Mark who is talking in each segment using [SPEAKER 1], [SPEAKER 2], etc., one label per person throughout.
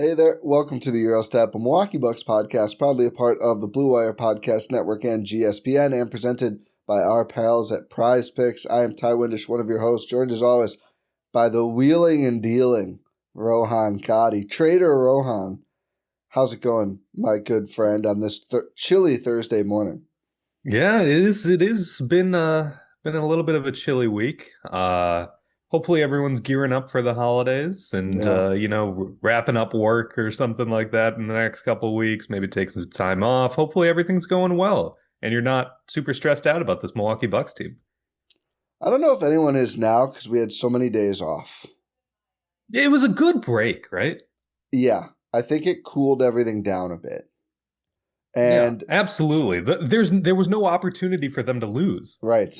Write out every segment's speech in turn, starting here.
[SPEAKER 1] Hey there, welcome to the Gyro Step, a Milwaukee Bucks podcast, proudly a part of the Blue Wire Podcast Network and GSPN, and presented by our pals at Prize Picks. I am Ty Windisch, one of your hosts, joined as always by the wheeling and dealing Rohan Katti. Trader Rohan, how's it going, my good friend, on this chilly Thursday morning?
[SPEAKER 2] Yeah, it is. It is been a little bit of a chilly week. Hopefully everyone's gearing up for the holidays and
[SPEAKER 1] Yeah.
[SPEAKER 2] wrapping up work or something like that in the next couple of weeks. Maybe take some time off. Hopefully everything's going well and you're not super stressed out about this Milwaukee Bucks team.
[SPEAKER 1] I don't know if anyone is now because we had so many days off.
[SPEAKER 2] It was a good break, right?
[SPEAKER 1] Yeah, I think it cooled everything down a bit.
[SPEAKER 2] Yeah,
[SPEAKER 1] And
[SPEAKER 2] absolutely. There was no opportunity for them to lose.
[SPEAKER 1] right.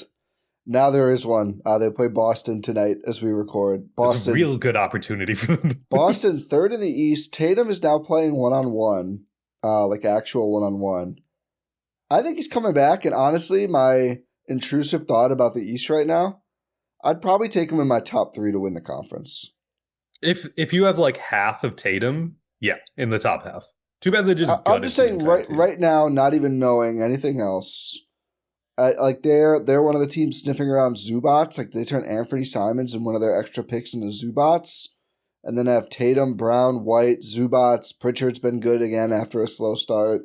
[SPEAKER 1] Now there is one. They play Boston tonight as we record.
[SPEAKER 2] There's a
[SPEAKER 1] Boston,
[SPEAKER 2] real good opportunity for them to
[SPEAKER 1] Boston
[SPEAKER 2] lose.
[SPEAKER 1] third in the East. Tatum is now playing one-on-one, like actual one-on-one. I think he's coming back, and honestly, my intrusive thought about the East right now, I'd probably take him in my top 3 to win the conference.
[SPEAKER 2] If you have like half of Tatum, yeah, in the top half. Too bad they just
[SPEAKER 1] I'm
[SPEAKER 2] gutted
[SPEAKER 1] just
[SPEAKER 2] the
[SPEAKER 1] saying
[SPEAKER 2] entire team.
[SPEAKER 1] right now, not even knowing anything else. Like they're one of the teams sniffing around Zubats. Like they turn Anthony Simons and one of their extra picks into Zubats. And then have Tatum, Brown, White, Zubats. Pritchard's been good again after a slow start.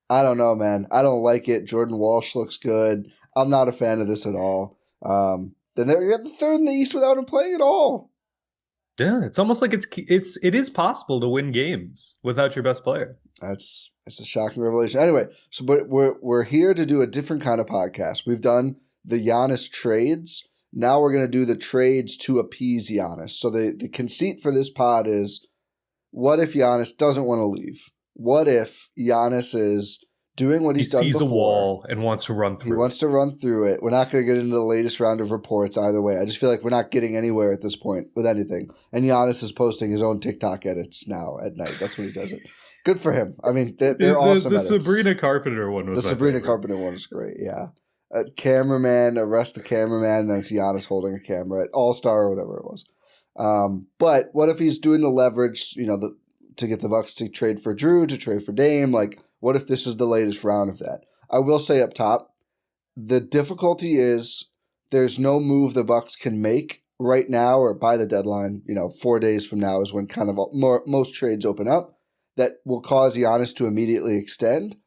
[SPEAKER 1] I don't know, man. I don't like it. Jordan Walsh looks good. I'm not a fan of this at all. Then they're the third in the East without him playing at all.
[SPEAKER 2] Yeah, it's almost like it is possible to win games without your best player.
[SPEAKER 1] It's a shocking revelation. Anyway, so but we're here to do a different kind of podcast. We've done the Giannis trades. Now we're going to do the trades to appease Giannis. So the conceit for this pod is, what if Giannis doesn't want to leave? What if Giannis is doing what
[SPEAKER 2] He
[SPEAKER 1] he's done
[SPEAKER 2] sees a
[SPEAKER 1] before?
[SPEAKER 2] wall and wants to run
[SPEAKER 1] He
[SPEAKER 2] through
[SPEAKER 1] wants
[SPEAKER 2] it.
[SPEAKER 1] to run through it. We're not going to get into the latest round of reports either way. I just feel like we're not getting anywhere at this point with anything. And Giannis is posting his own TikTok edits now at night. That's when he does it. Good for him. I mean, they're awesome
[SPEAKER 2] The
[SPEAKER 1] edits.
[SPEAKER 2] Sabrina Carpenter one was
[SPEAKER 1] The
[SPEAKER 2] my
[SPEAKER 1] Sabrina
[SPEAKER 2] favorite.
[SPEAKER 1] Carpenter one is great, yeah. Cameraman, arrest the cameraman, then it's Giannis holding a camera at All-Star or whatever it was. But what if he's doing the leverage, to get the Bucks to trade for Drew, to trade for Dame? Like, what if this is the latest round of that? I will say up top, the difficulty is there's no move the Bucks can make right now or by the deadline. 4 days from now is when kind of most trades open up that will cause Giannis to immediately extend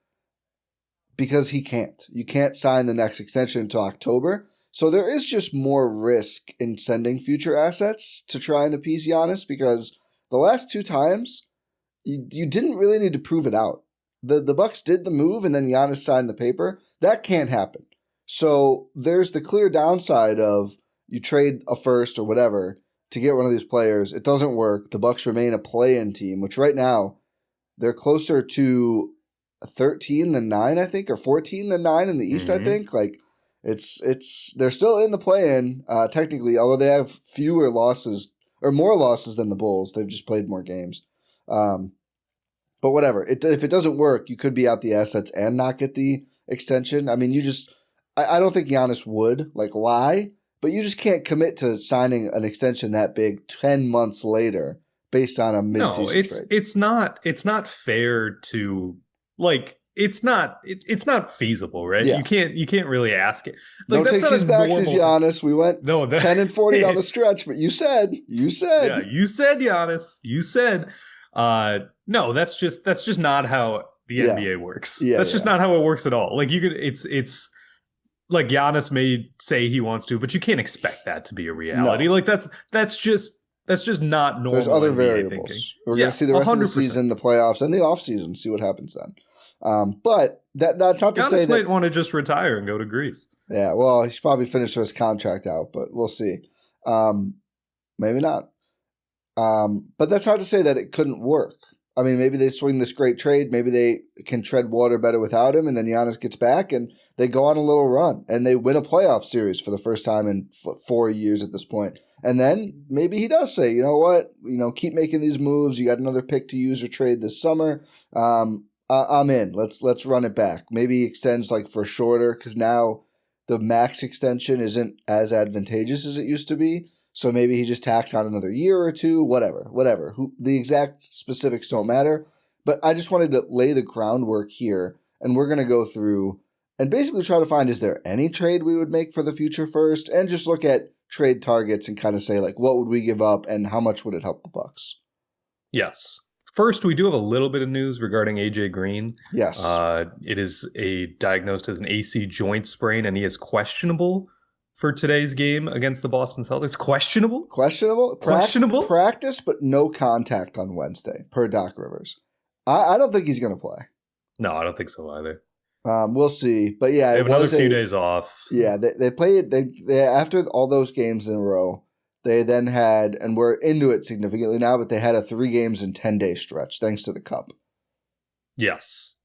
[SPEAKER 1] because he can't. You can't sign the next extension until October. So there is just more risk in sending future assets to try and appease Giannis because the last 2 times you didn't really need to prove it out. The Bucks did the move and then Giannis signed the paper. That can't happen. So there's the clear downside of you trade a first or whatever to get one of these players. It doesn't work. The Bucks remain a play-in team, which right now they're closer to 13 than 9, I think, or 14 than 9 in the East, I think. Like it's they're still in the play-in, technically, although they have fewer losses or more losses than the Bulls. They've just played more games. But whatever. If it doesn't work, you could be out the assets and not get the extension. I mean, I don't think Giannis would lie, but you just can't commit to signing an extension that big 10 months later based on a
[SPEAKER 2] No,
[SPEAKER 1] midseason trade.
[SPEAKER 2] it's not fair to like it's not feasible, right?
[SPEAKER 1] Yeah.
[SPEAKER 2] You can't really ask it.
[SPEAKER 1] Don't
[SPEAKER 2] That's
[SPEAKER 1] take
[SPEAKER 2] not
[SPEAKER 1] these
[SPEAKER 2] a
[SPEAKER 1] backs as
[SPEAKER 2] normal.
[SPEAKER 1] Giannis. We went
[SPEAKER 2] No,
[SPEAKER 1] 10-40 down the stretch, but you said.
[SPEAKER 2] yeah, you said Giannis. You said no, that's just not how the
[SPEAKER 1] Yeah.
[SPEAKER 2] NBA works.
[SPEAKER 1] Yeah,
[SPEAKER 2] That's just
[SPEAKER 1] yeah.
[SPEAKER 2] not how it works at all. Like you could it's like Giannis may say he wants to, but you can't expect that to be a reality.
[SPEAKER 1] No.
[SPEAKER 2] Like that's just not normal.
[SPEAKER 1] There's other
[SPEAKER 2] NBA
[SPEAKER 1] variables.
[SPEAKER 2] thinking.
[SPEAKER 1] We're going to see the rest of the
[SPEAKER 2] 100%.
[SPEAKER 1] season, the playoffs, and the offseason, see what happens then. But that's not to say
[SPEAKER 2] Giannis
[SPEAKER 1] that
[SPEAKER 2] might want to just retire and go to Greece.
[SPEAKER 1] yeah, well, he should probably finish his contract out, but we'll see. Maybe not. But that's not to say that it couldn't work. I mean, maybe they swing this great trade. Maybe they can tread water better without him, and then Giannis gets back, and they go on a little run, and they win a playoff series for the first time in 4 years at this point. And then maybe he does say, you know what, keep making these moves. You got another pick to use or trade this summer. I'm in. Let's run it back. Maybe he extends for shorter because now the max extension isn't as advantageous as it used to be. So maybe he just tacks on another year or two, whatever. The exact specifics don't matter. But I just wanted to lay the groundwork here, and we're going to go through and basically try to find, is there any trade we would make for the future first, and just look at trade targets and kind of say, like, what would we give up and how much would it help the Bucks?
[SPEAKER 2] Yes. First, we do have a little bit of news regarding AJ Green.
[SPEAKER 1] Yes.
[SPEAKER 2] It is diagnosed as an AC joint sprain, and he is questionable for today's game against the Boston Celtics. Questionable?
[SPEAKER 1] Questionable? Practice, but no contact on Wednesday, per Doc Rivers. I don't think he's going to play.
[SPEAKER 2] No, I don't think so either.
[SPEAKER 1] We'll see. But yeah,
[SPEAKER 2] they have another few days off.
[SPEAKER 1] Yeah, they played. They after all those games in a row, they then had, and we're into it significantly now, but they had a 3 games in 10-day stretch thanks to the Cup.
[SPEAKER 2] Yes.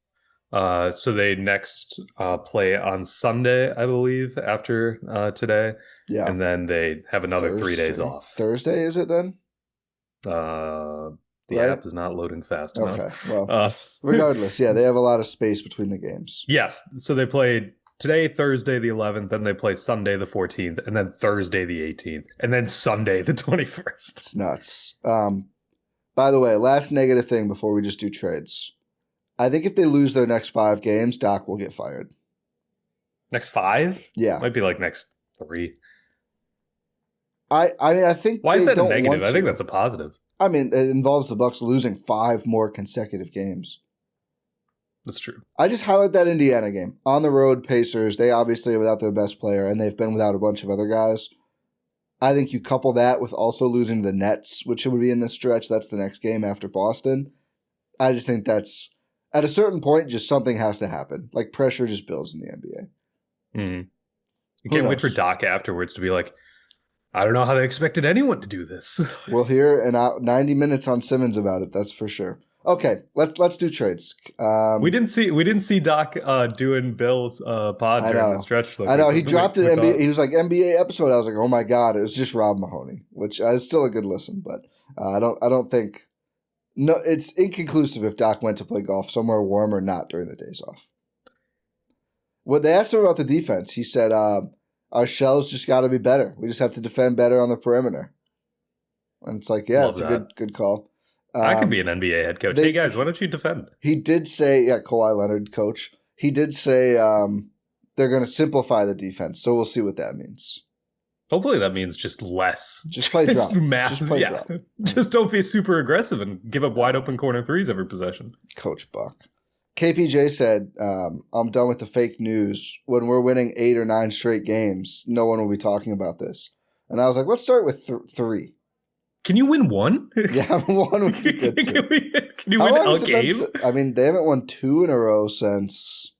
[SPEAKER 2] So they next play on Sunday, I believe, after today. Yeah. And then they have another Thursday. 3 days off.
[SPEAKER 1] Thursday, is it then?
[SPEAKER 2] The app is not loading fast enough.
[SPEAKER 1] Okay, well, regardless, yeah, they have a lot of space between the games.
[SPEAKER 2] Yes, so they played today, Thursday the 11th, then they play Sunday the 14th, and then Thursday the 18th, and then Sunday the 21st.
[SPEAKER 1] It's nuts. By the way, last negative thing before we just do trades. I think if they lose their next 5 games, Doc will get fired.
[SPEAKER 2] Next 5?
[SPEAKER 1] Yeah.
[SPEAKER 2] Might be like next 3.
[SPEAKER 1] I mean, I think
[SPEAKER 2] why is that a negative? I think that's a positive.
[SPEAKER 1] I mean, it involves the Bucks losing 5 more consecutive games.
[SPEAKER 2] That's true.
[SPEAKER 1] I just highlight that Indiana game. On the road, Pacers, they obviously are without their best player, and they've been without a bunch of other guys. I think you couple that with also losing the Nets, which would be in this stretch. That's the next game after Boston. I just think that's, at a certain point, just something has to happen. Like, pressure just builds in the NBA.
[SPEAKER 2] Mm-hmm. You can't wait for Doc afterwards to be like, I don't know how they expected anyone to do this.
[SPEAKER 1] We'll hear 90 minutes on Simmons about it. That's for sure. Okay, let's do trades.
[SPEAKER 2] We didn't see Doc doing Bill's pod during the stretch.
[SPEAKER 1] I know he dropped it. He was like NBA episode. I was like, oh my god, it was just Rob Mahoney, which is still a good listen, but I don't think. No, it's inconclusive if Doc went to play golf somewhere warm or not during the days off. When they asked him about the defense, he said, our shells just got to be better. We just have to defend better on the perimeter. And it's like, yeah, it's a good call.
[SPEAKER 2] I could be an NBA head coach. Hey, guys, why don't you defend?
[SPEAKER 1] He did say, Kawhi Leonard, coach. He did say they're going to simplify the defense, so we'll see what that means.
[SPEAKER 2] Hopefully that means just less.
[SPEAKER 1] Just play drop.
[SPEAKER 2] Massive. Just play drop. Just don't be super aggressive and give up wide open corner threes every possession.
[SPEAKER 1] Coach Buck. KPJ said, I'm done with the fake news. When we're winning 8 or 9 straight games, no one will be talking about this. And I was like, let's start with 3.
[SPEAKER 2] Can you win 1?
[SPEAKER 1] Yeah, 1 would be good too.
[SPEAKER 2] Can you win a game?
[SPEAKER 1] I mean, they haven't won 2 in a row since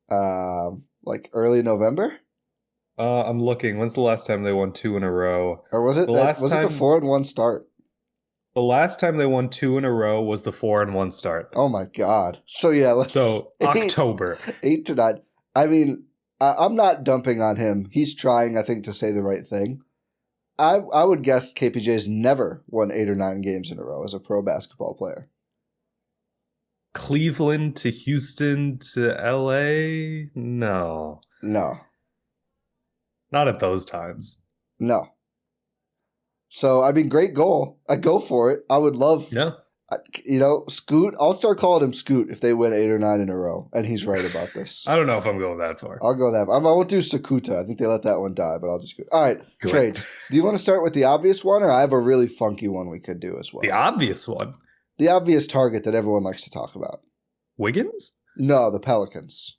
[SPEAKER 1] like early November.
[SPEAKER 2] I'm looking. When's the last time they won 2 in a row?
[SPEAKER 1] Or was it the 4-1 start?
[SPEAKER 2] The last time they won 2 in a row was the 4-1 start.
[SPEAKER 1] Oh my god! So yeah,
[SPEAKER 2] October
[SPEAKER 1] 8 to 9. I mean, I'm not dumping on him. He's trying, I think, to say the right thing. I would guess KPJ's never won 8 or 9 games in a row as a pro basketball player.
[SPEAKER 2] Cleveland to Houston to LA? No. Not at those times.
[SPEAKER 1] No. So, I mean, great goal. I go for it. I would love, Scoot. I'll start calling him Scoot if they win 8 or 9 in a row, and he's right about this.
[SPEAKER 2] I don't know if I'm going that far.
[SPEAKER 1] I'll go that far. I won't do Sakuta. I think they let that one die, but I'll just go. All right, trades. Do you want to start with the obvious one, or I have a really funky one we could do as well?
[SPEAKER 2] The obvious one?
[SPEAKER 1] The obvious target that everyone likes to talk about.
[SPEAKER 2] Wiggins?
[SPEAKER 1] No, the Pelicans.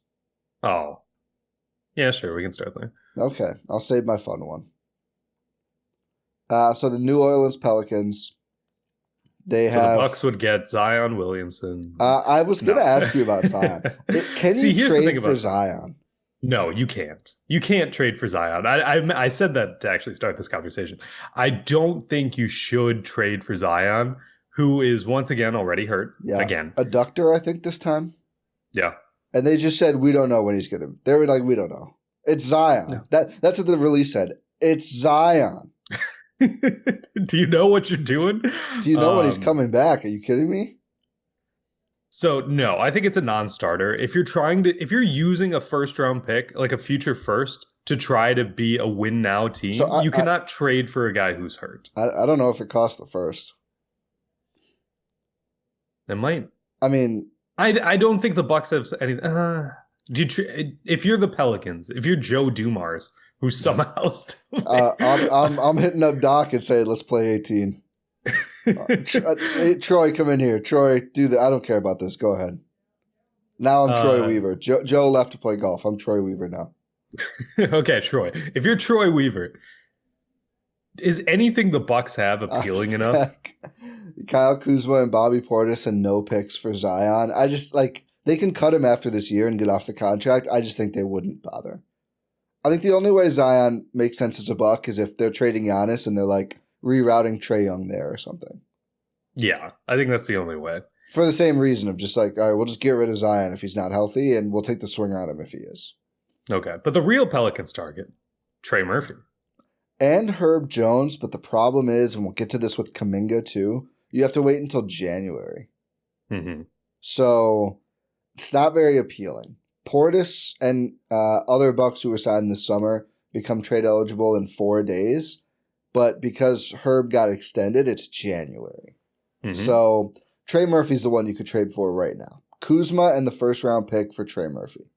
[SPEAKER 2] Oh. Yeah, sure. We can start there.
[SPEAKER 1] Okay. I'll save my fun one. So the New Orleans Pelicans, the
[SPEAKER 2] Bucks would get Zion Williamson.
[SPEAKER 1] I was going to ask you about Zion. Can you trade for Zion?
[SPEAKER 2] No, you can't. You can't trade for Zion. I said that to actually start this conversation. I don't think you should trade for Zion, who is once again already hurt.
[SPEAKER 1] Yeah.
[SPEAKER 2] Again.
[SPEAKER 1] Adductor, I think, this time.
[SPEAKER 2] Yeah.
[SPEAKER 1] And they just said, we don't know when he's going to. They were like, we don't know. It's Zion. No. That's what the release said. It's Zion.
[SPEAKER 2] Do you know what you're doing?
[SPEAKER 1] Do you know when he's coming back? Are you kidding me?
[SPEAKER 2] So no, I think it's a non-starter. If you're using a first round pick, like a future first, to try to be a win now team,
[SPEAKER 1] So
[SPEAKER 2] you cannot trade for a guy who's hurt.
[SPEAKER 1] I don't know if it costs the first.
[SPEAKER 2] It might.
[SPEAKER 1] I mean,
[SPEAKER 2] I don't think the Bucks have any. If you're the Pelicans, if you're Joe Dumars, who somehow still
[SPEAKER 1] I'm hitting up Doc and saying, let's play 18. Hey, Troy, come in here. Troy, do that. I don't care about this. Go ahead. Now I'm Troy Weaver. Joe left to play golf. I'm Troy Weaver now.
[SPEAKER 2] Okay, Troy. If you're Troy Weaver, is anything the Bucks have appealing enough?
[SPEAKER 1] Kyle Kuzma and Bobby Portis and no picks for Zion. I just they can cut him after this year and get off the contract. I just think they wouldn't bother. I think the only way Zion makes sense as a Buck is if they're trading Giannis and they're rerouting Trey Young there or something.
[SPEAKER 2] Yeah, I think that's the only way. For
[SPEAKER 1] the same reason of just all right, we'll just get rid of Zion if he's not healthy and we'll take the swing on him if he is.
[SPEAKER 2] Okay, but the real Pelicans target, Trey Murphy.
[SPEAKER 1] And Herb Jones, but the problem is, and we'll get to this with Kuminga too, you have to wait until January.
[SPEAKER 2] Mm-hmm.
[SPEAKER 1] So it's not very appealing. Portis and other Bucks who were signed this summer become trade eligible in 4 days, but because Herb got extended, it's January. Mm-hmm. So Trey Murphy's the one you could trade for right now. Kuzma and the first round pick for Trey Murphy.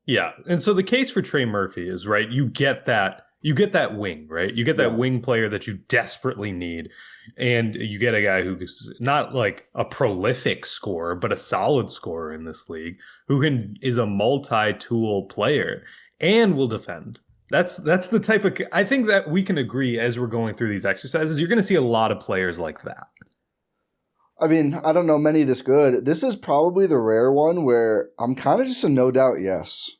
[SPEAKER 2] Yeah, and so the case for Trey Murphy is, right, you get that wing, right? You get that wing player that you desperately need, and you get a guy who's not like a prolific scorer, but a solid scorer in this league, who is a multi-tool player and will defend. That's the type of, I think that we can agree as we're going through these exercises, you're going to see a lot of players like that.
[SPEAKER 1] I mean, I don't know many this good. This is probably the rare one where I'm kind of just a no doubt yes.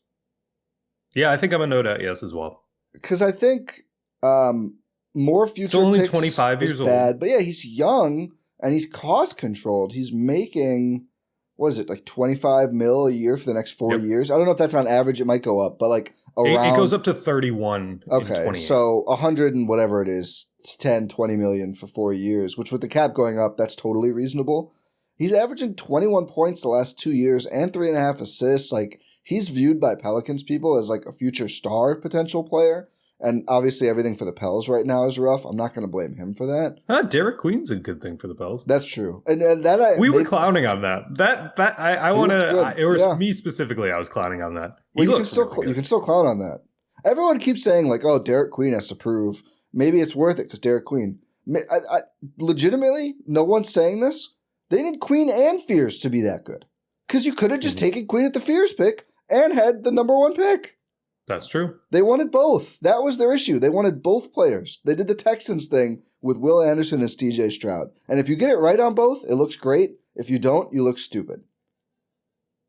[SPEAKER 2] Yeah, I think I'm a no doubt yes as well.
[SPEAKER 1] Because I think more future
[SPEAKER 2] Still only
[SPEAKER 1] picks
[SPEAKER 2] 25 years
[SPEAKER 1] is bad.
[SPEAKER 2] old.
[SPEAKER 1] But yeah, he's young and he's cost controlled. He's making, what is it, like $25 million a year for the next 4 years? I don't know if that's on average. It might go up, but around.
[SPEAKER 2] It goes up to 31.
[SPEAKER 1] Okay, so 100 and whatever it is, 10, 20 million for 4 years, which with the cap going up, that's totally reasonable. He's averaging 21 points the last 2 years and 3.5 assists. He's viewed by Pelicans people as a future star potential player. And obviously everything for the Pels right now is rough. I'm not going to blame him for that.
[SPEAKER 2] Derek Queen's a good thing for the Pels.
[SPEAKER 1] That's true. And that
[SPEAKER 2] we were clowning on that. I want to, it was me specifically, I was clowning on that.
[SPEAKER 1] Well, you can still clown on that. Everyone keeps saying oh, Derek Queen has to prove. Maybe it's worth it because Derek Queen. Legitimately, no one's saying this. They need Queen and Fears to be that good. Because you could have just taken Queen at the Fears pick and had the number 1 pick.
[SPEAKER 2] That's true.
[SPEAKER 1] They wanted both. That was their issue. They wanted both players. They did the Texans thing with Will Anderson and TJ Stroud. And if you get it right on both, it looks great. If you don't, you look stupid.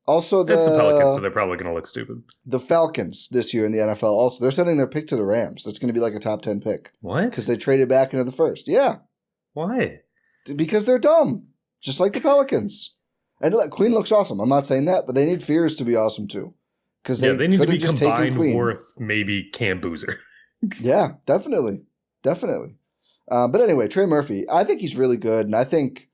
[SPEAKER 1] Also,
[SPEAKER 2] it's the Pelicans, so they're probably going to look stupid.
[SPEAKER 1] The Falcons this year in the NFL also, they're sending their pick to the Rams. That's going to be a top 10 pick.
[SPEAKER 2] What?
[SPEAKER 1] Because they traded back into the first. Yeah.
[SPEAKER 2] Why?
[SPEAKER 1] Because they're dumb. Just like the Pelicans. And Queen looks awesome. I'm not saying that, but they need Fears to be awesome too. Because
[SPEAKER 2] they need to be combined worth maybe Cam Boozer.
[SPEAKER 1] Yeah, definitely. But anyway, Trey Murphy, I think he's really good, and I think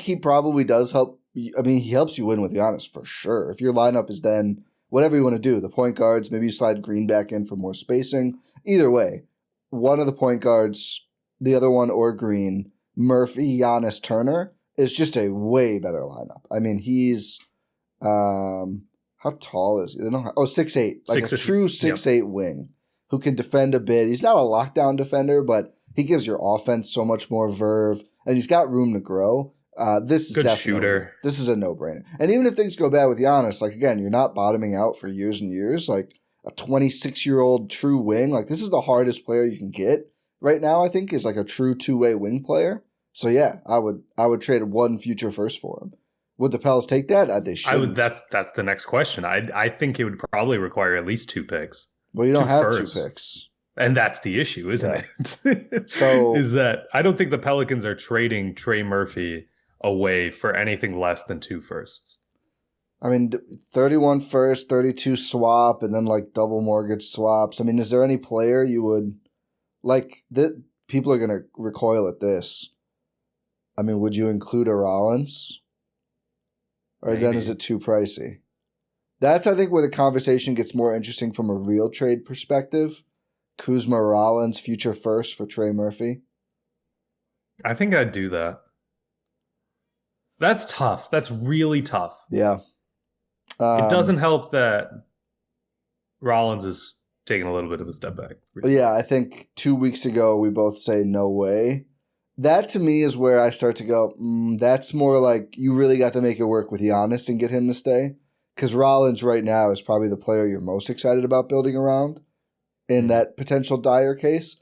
[SPEAKER 1] he probably does help. I mean, he helps you win with Giannis for sure. If your lineup is then whatever you want to do, the point guards, maybe you slide Green back in for more spacing. Either way, one of the point guards, the other one or Green, Murphy, Giannis, Turner is just a way better lineup. I mean, he's how tall is he? 6'8", a true 6'8" wing who can defend a bit. He's not a lockdown defender, but he gives your offense so much more verve, and he's got room to grow. This is
[SPEAKER 2] good
[SPEAKER 1] definitely
[SPEAKER 2] shooter.
[SPEAKER 1] This is a no-brainer. And even if things go bad with Giannis, again, you're not bottoming out for years and years. A 26-year-old true wing, this is the hardest player you can get right now. I think is a true two-way wing player. So yeah, I would trade 1 future first for him. Would the Pels take that? They should.
[SPEAKER 2] That's the next question. I think it would probably require at least 2 picks.
[SPEAKER 1] Well, you don't have firsts. 2 picks.
[SPEAKER 2] And that's the issue, isn't it?
[SPEAKER 1] So
[SPEAKER 2] is that I don't think the Pelicans are trading Trey Murphy away for anything less than 2 firsts.
[SPEAKER 1] I mean, 31 first, 32 swap, and then double mortgage swaps. I mean, is there any player you would that people are going to recoil at this? I mean, would you include a Rollins? Or then is it too pricey? That's, I think, where the conversation gets more interesting from a real trade perspective. Kuzma Rollins, future first for Trey Murphy.
[SPEAKER 2] I think I'd do that. That's tough. That's really tough.
[SPEAKER 1] Yeah.
[SPEAKER 2] It doesn't help that Rollins is taking a little bit of a step back.
[SPEAKER 1] Yeah, I think 2 weeks ago we both say no way. That to me is where I start to go, that's more like you really got to make it work with Giannis and get him to stay. Because Rollins right now is probably the player you're most excited about building around in that potential dire case.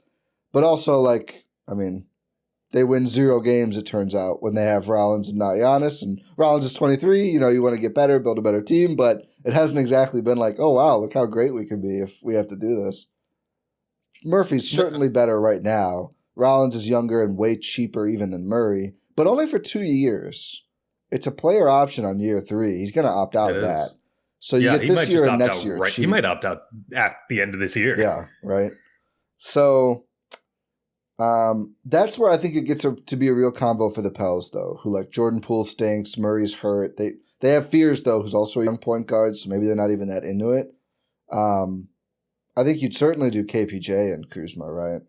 [SPEAKER 1] But also, like, I mean, they win 0 games, it turns out, when they have Rollins and not Giannis. And Rollins is 23. You know, you want to get better, build a better team. But it hasn't exactly been like, oh, wow, look how great we can be if we have to do this. Murphy's certainly better right now. Rollins is younger and way cheaper even than Murray, but only for 2 years. It's a player option on year 3. He's going to opt out of that. So you get this year and next year.
[SPEAKER 2] Right. He might opt out at the end of this year.
[SPEAKER 1] Yeah, right. So that's where I think it gets to be a real combo for the Pels, though, who like Jordan Poole stinks, Murray's hurt. They have Fears, though, who's also a young point guard, so maybe they're not even that into it. I think you'd certainly do KPJ and Kuzma, right?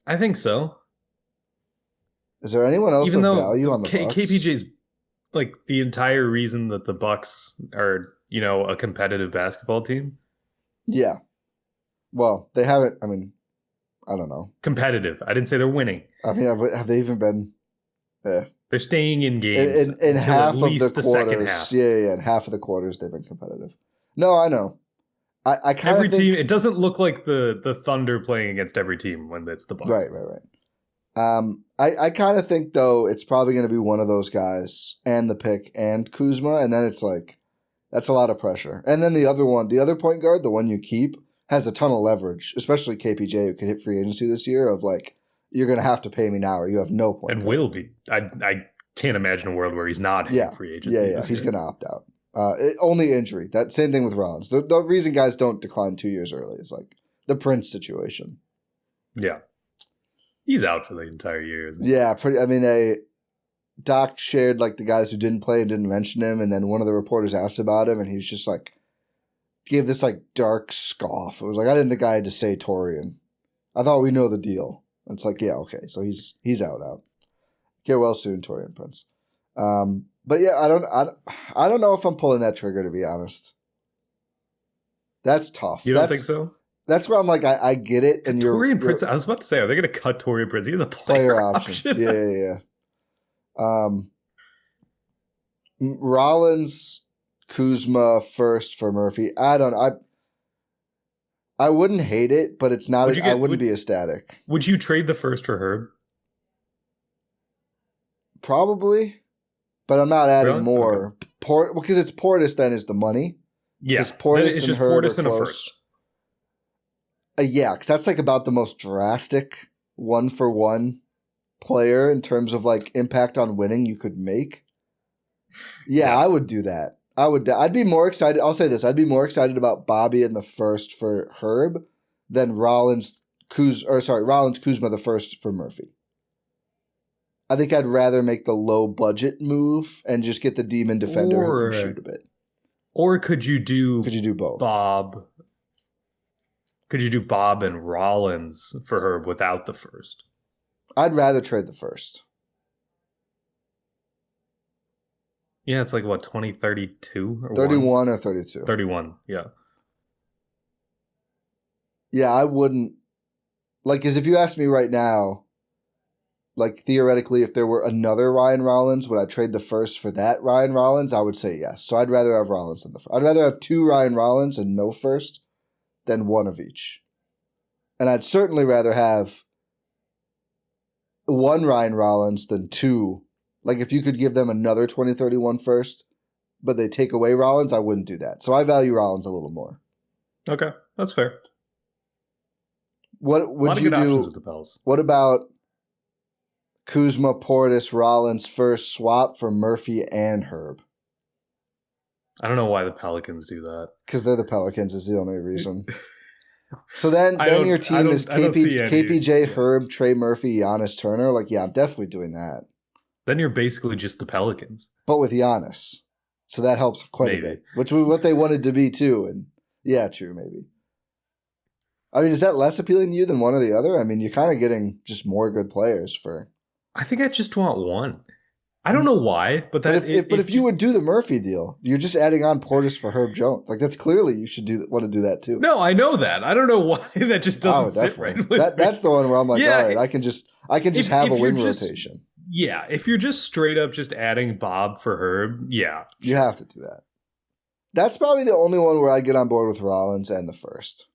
[SPEAKER 2] I think so.
[SPEAKER 1] Is there anyone else of value on the Bucks?
[SPEAKER 2] KPJ's like the entire reason that the Bucks are, you know, a competitive basketball team.
[SPEAKER 1] Yeah. Well, they haven't. I mean, I don't know.
[SPEAKER 2] Competitive. I didn't say they're winning.
[SPEAKER 1] I mean, have they even been?
[SPEAKER 2] They're staying in games
[SPEAKER 1] in half
[SPEAKER 2] at least
[SPEAKER 1] of the
[SPEAKER 2] second
[SPEAKER 1] quarters.
[SPEAKER 2] half.
[SPEAKER 1] Yeah. In half of the quarters, they've been competitive. No, I know. I kind of think
[SPEAKER 2] team. It doesn't look like the Thunder playing against every team when it's the Bucks.
[SPEAKER 1] Right. I kind of think, though, it's probably going to be one of those guys and the pick and Kuzma, and then it's like, that's a lot of pressure. And then the other point guard, the one you keep, has a ton of leverage, especially KPJ, who could hit free agency this year, of like, you're going to have to pay me now or you have no point.
[SPEAKER 2] And will be. I can't imagine a world where he's not hitting free agency.
[SPEAKER 1] Yeah, he's going to opt out. Only injury. That same thing with Rollins. The reason guys don't decline 2 years early is like the Prince situation.
[SPEAKER 2] Yeah. He's out for the entire year, isn't he?
[SPEAKER 1] Yeah, pretty. I mean, Doc shared like the guys who didn't play and didn't mention him, and then one of the reporters asked about him, and he was just like, gave this like dark scoff. It was like, I didn't think I had to say Torian. I thought we know the deal. And it's like, yeah, okay, so he's out. Get well soon, Torian Prince. But yeah, I don't know if I'm pulling that trigger, to be honest. That's tough.
[SPEAKER 2] You don't think so?
[SPEAKER 1] That's where I'm like, I get it. And
[SPEAKER 2] Torian Prince, I was about to say, are they going to cut Torian Prince? He has a player option.
[SPEAKER 1] Yeah. Rollins, Kuzma first for Murphy. I wouldn't hate it, but it's not. I wouldn't be ecstatic.
[SPEAKER 2] Would you trade the first for Herb?
[SPEAKER 1] Probably, but I'm not adding more. Okay. Because it's Portis. Then is the money.
[SPEAKER 2] Yeah,
[SPEAKER 1] Portis and Herb
[SPEAKER 2] Portis
[SPEAKER 1] are
[SPEAKER 2] and a
[SPEAKER 1] close.
[SPEAKER 2] first.
[SPEAKER 1] Yeah, because that's like about the most drastic 1-for-1 player in terms of like impact on winning you could make. Yeah, I would do that. I'd be more excited. I'll say this. I'd be more excited about Bobby in the first for Herb than Rollins Kuzma the first for Murphy. I think I'd rather make the low budget move and just get the demon defender who can shoot a bit.
[SPEAKER 2] Or could you do
[SPEAKER 1] both?
[SPEAKER 2] Could you do Bob and Rollins for Herb without the first?
[SPEAKER 1] I'd rather trade the first.
[SPEAKER 2] Yeah, it's like, what, 2032?
[SPEAKER 1] 31 or 32?
[SPEAKER 2] 31, yeah.
[SPEAKER 1] Yeah, I wouldn't. Like, because if you ask me right now, like, theoretically, if there were another Ryan Rollins, would I trade the first for that Ryan Rollins? I would say yes. So I'd rather have Rollins than the first. I'd rather have 2 Ryan Rollins and no first than 1 of each. And I'd certainly rather have 1 Ryan Rollins than 2. Like, if you could give them another 2031 first, but they take away Rollins, I wouldn't do that. So I value Rollins a little more.
[SPEAKER 2] Okay, that's fair.
[SPEAKER 1] What would you do?
[SPEAKER 2] With the Pels.
[SPEAKER 1] What about Kuzma, Portis, Rollins first swap for Murphy and Herb?
[SPEAKER 2] I don't know why the Pelicans do that.
[SPEAKER 1] Because they're the Pelicans is the only reason. So then your team is KPJ, Herb, Trey Murphy, Giannis, Turner. Like, yeah, I'm definitely doing that.
[SPEAKER 2] Then you're basically just the Pelicans.
[SPEAKER 1] But with Giannis. So that helps quite a bit, which was what they wanted to be too. And yeah, true, maybe. I mean, is that less appealing to you than one or the other? I mean, you're kind of getting just more good players for.
[SPEAKER 2] I think I just want one. I don't know why, but
[SPEAKER 1] if you would do the Murphy deal, you're just adding on Portis for Herb Jones. Like that's clearly you should want to do that too.
[SPEAKER 2] No, I know that. I don't know why that just doesn't sit right with me.
[SPEAKER 1] That's the one where I'm like, all right, I can just have a wing rotation.
[SPEAKER 2] Yeah, if you're just straight up just adding Bob for Herb, yeah,
[SPEAKER 1] you have to do that. That's probably the only one where I get on board with Rollins and the first.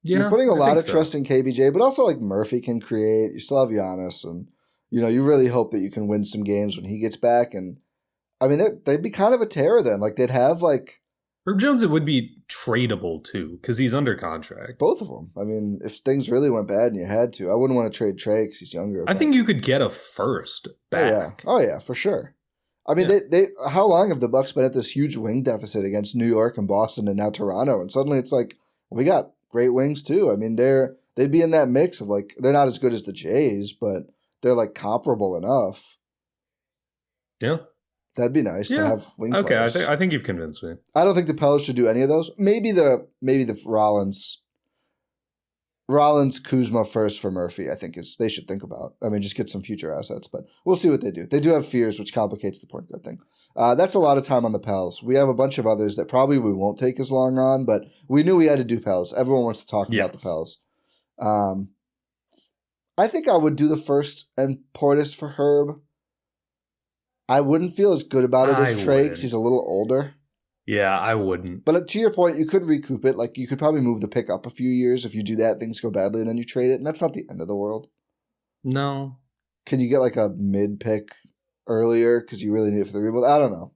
[SPEAKER 1] Yeah, you're putting a lot of trust in KBJ, but also like Murphy can create. You still have Giannis, and you really hope that you can win some games when he gets back. And I mean, they'd be kind of a terror then. Like they'd have like
[SPEAKER 2] Herb Jones. It would be tradable too because he's under contract.
[SPEAKER 1] Both of them. I mean, if things really went bad and you had to, I wouldn't want to trade Trey because he's younger.
[SPEAKER 2] I think you could get a first back.
[SPEAKER 1] Oh yeah, for sure. I mean, they how long have the Bucks been at this huge wing deficit against New York and Boston and now Toronto? And suddenly it's like we got great wings too. I mean, they'd be in that mix of like they're not as good as the Jays, but they're like comparable enough.
[SPEAKER 2] Yeah,
[SPEAKER 1] that'd be nice to have wing players.
[SPEAKER 2] I think you've convinced me.
[SPEAKER 1] I don't think the Pels should do any of those. Maybe the Rollins Kuzma first for Murphy. I think they should think about. I mean, just get some future assets, but we'll see what they do. They do have fears, which complicates the point guard thing. That's a lot of time on the Pels. We have a bunch of others that probably we won't take as long on, but we knew we had to do Pels. Everyone wants to talk about the Pels. I think I would do the first and Portis for Herb. I wouldn't feel as good about it as Trey because he's a little older.
[SPEAKER 2] Yeah, I wouldn't.
[SPEAKER 1] But to your point, you could recoup it. Like you could probably move the pick up a few years. If you do that, things go badly, and then you trade it, and that's not the end of the world.
[SPEAKER 2] No.
[SPEAKER 1] Can you get like a mid pick earlier because you really need it for the rebuild? I don't know.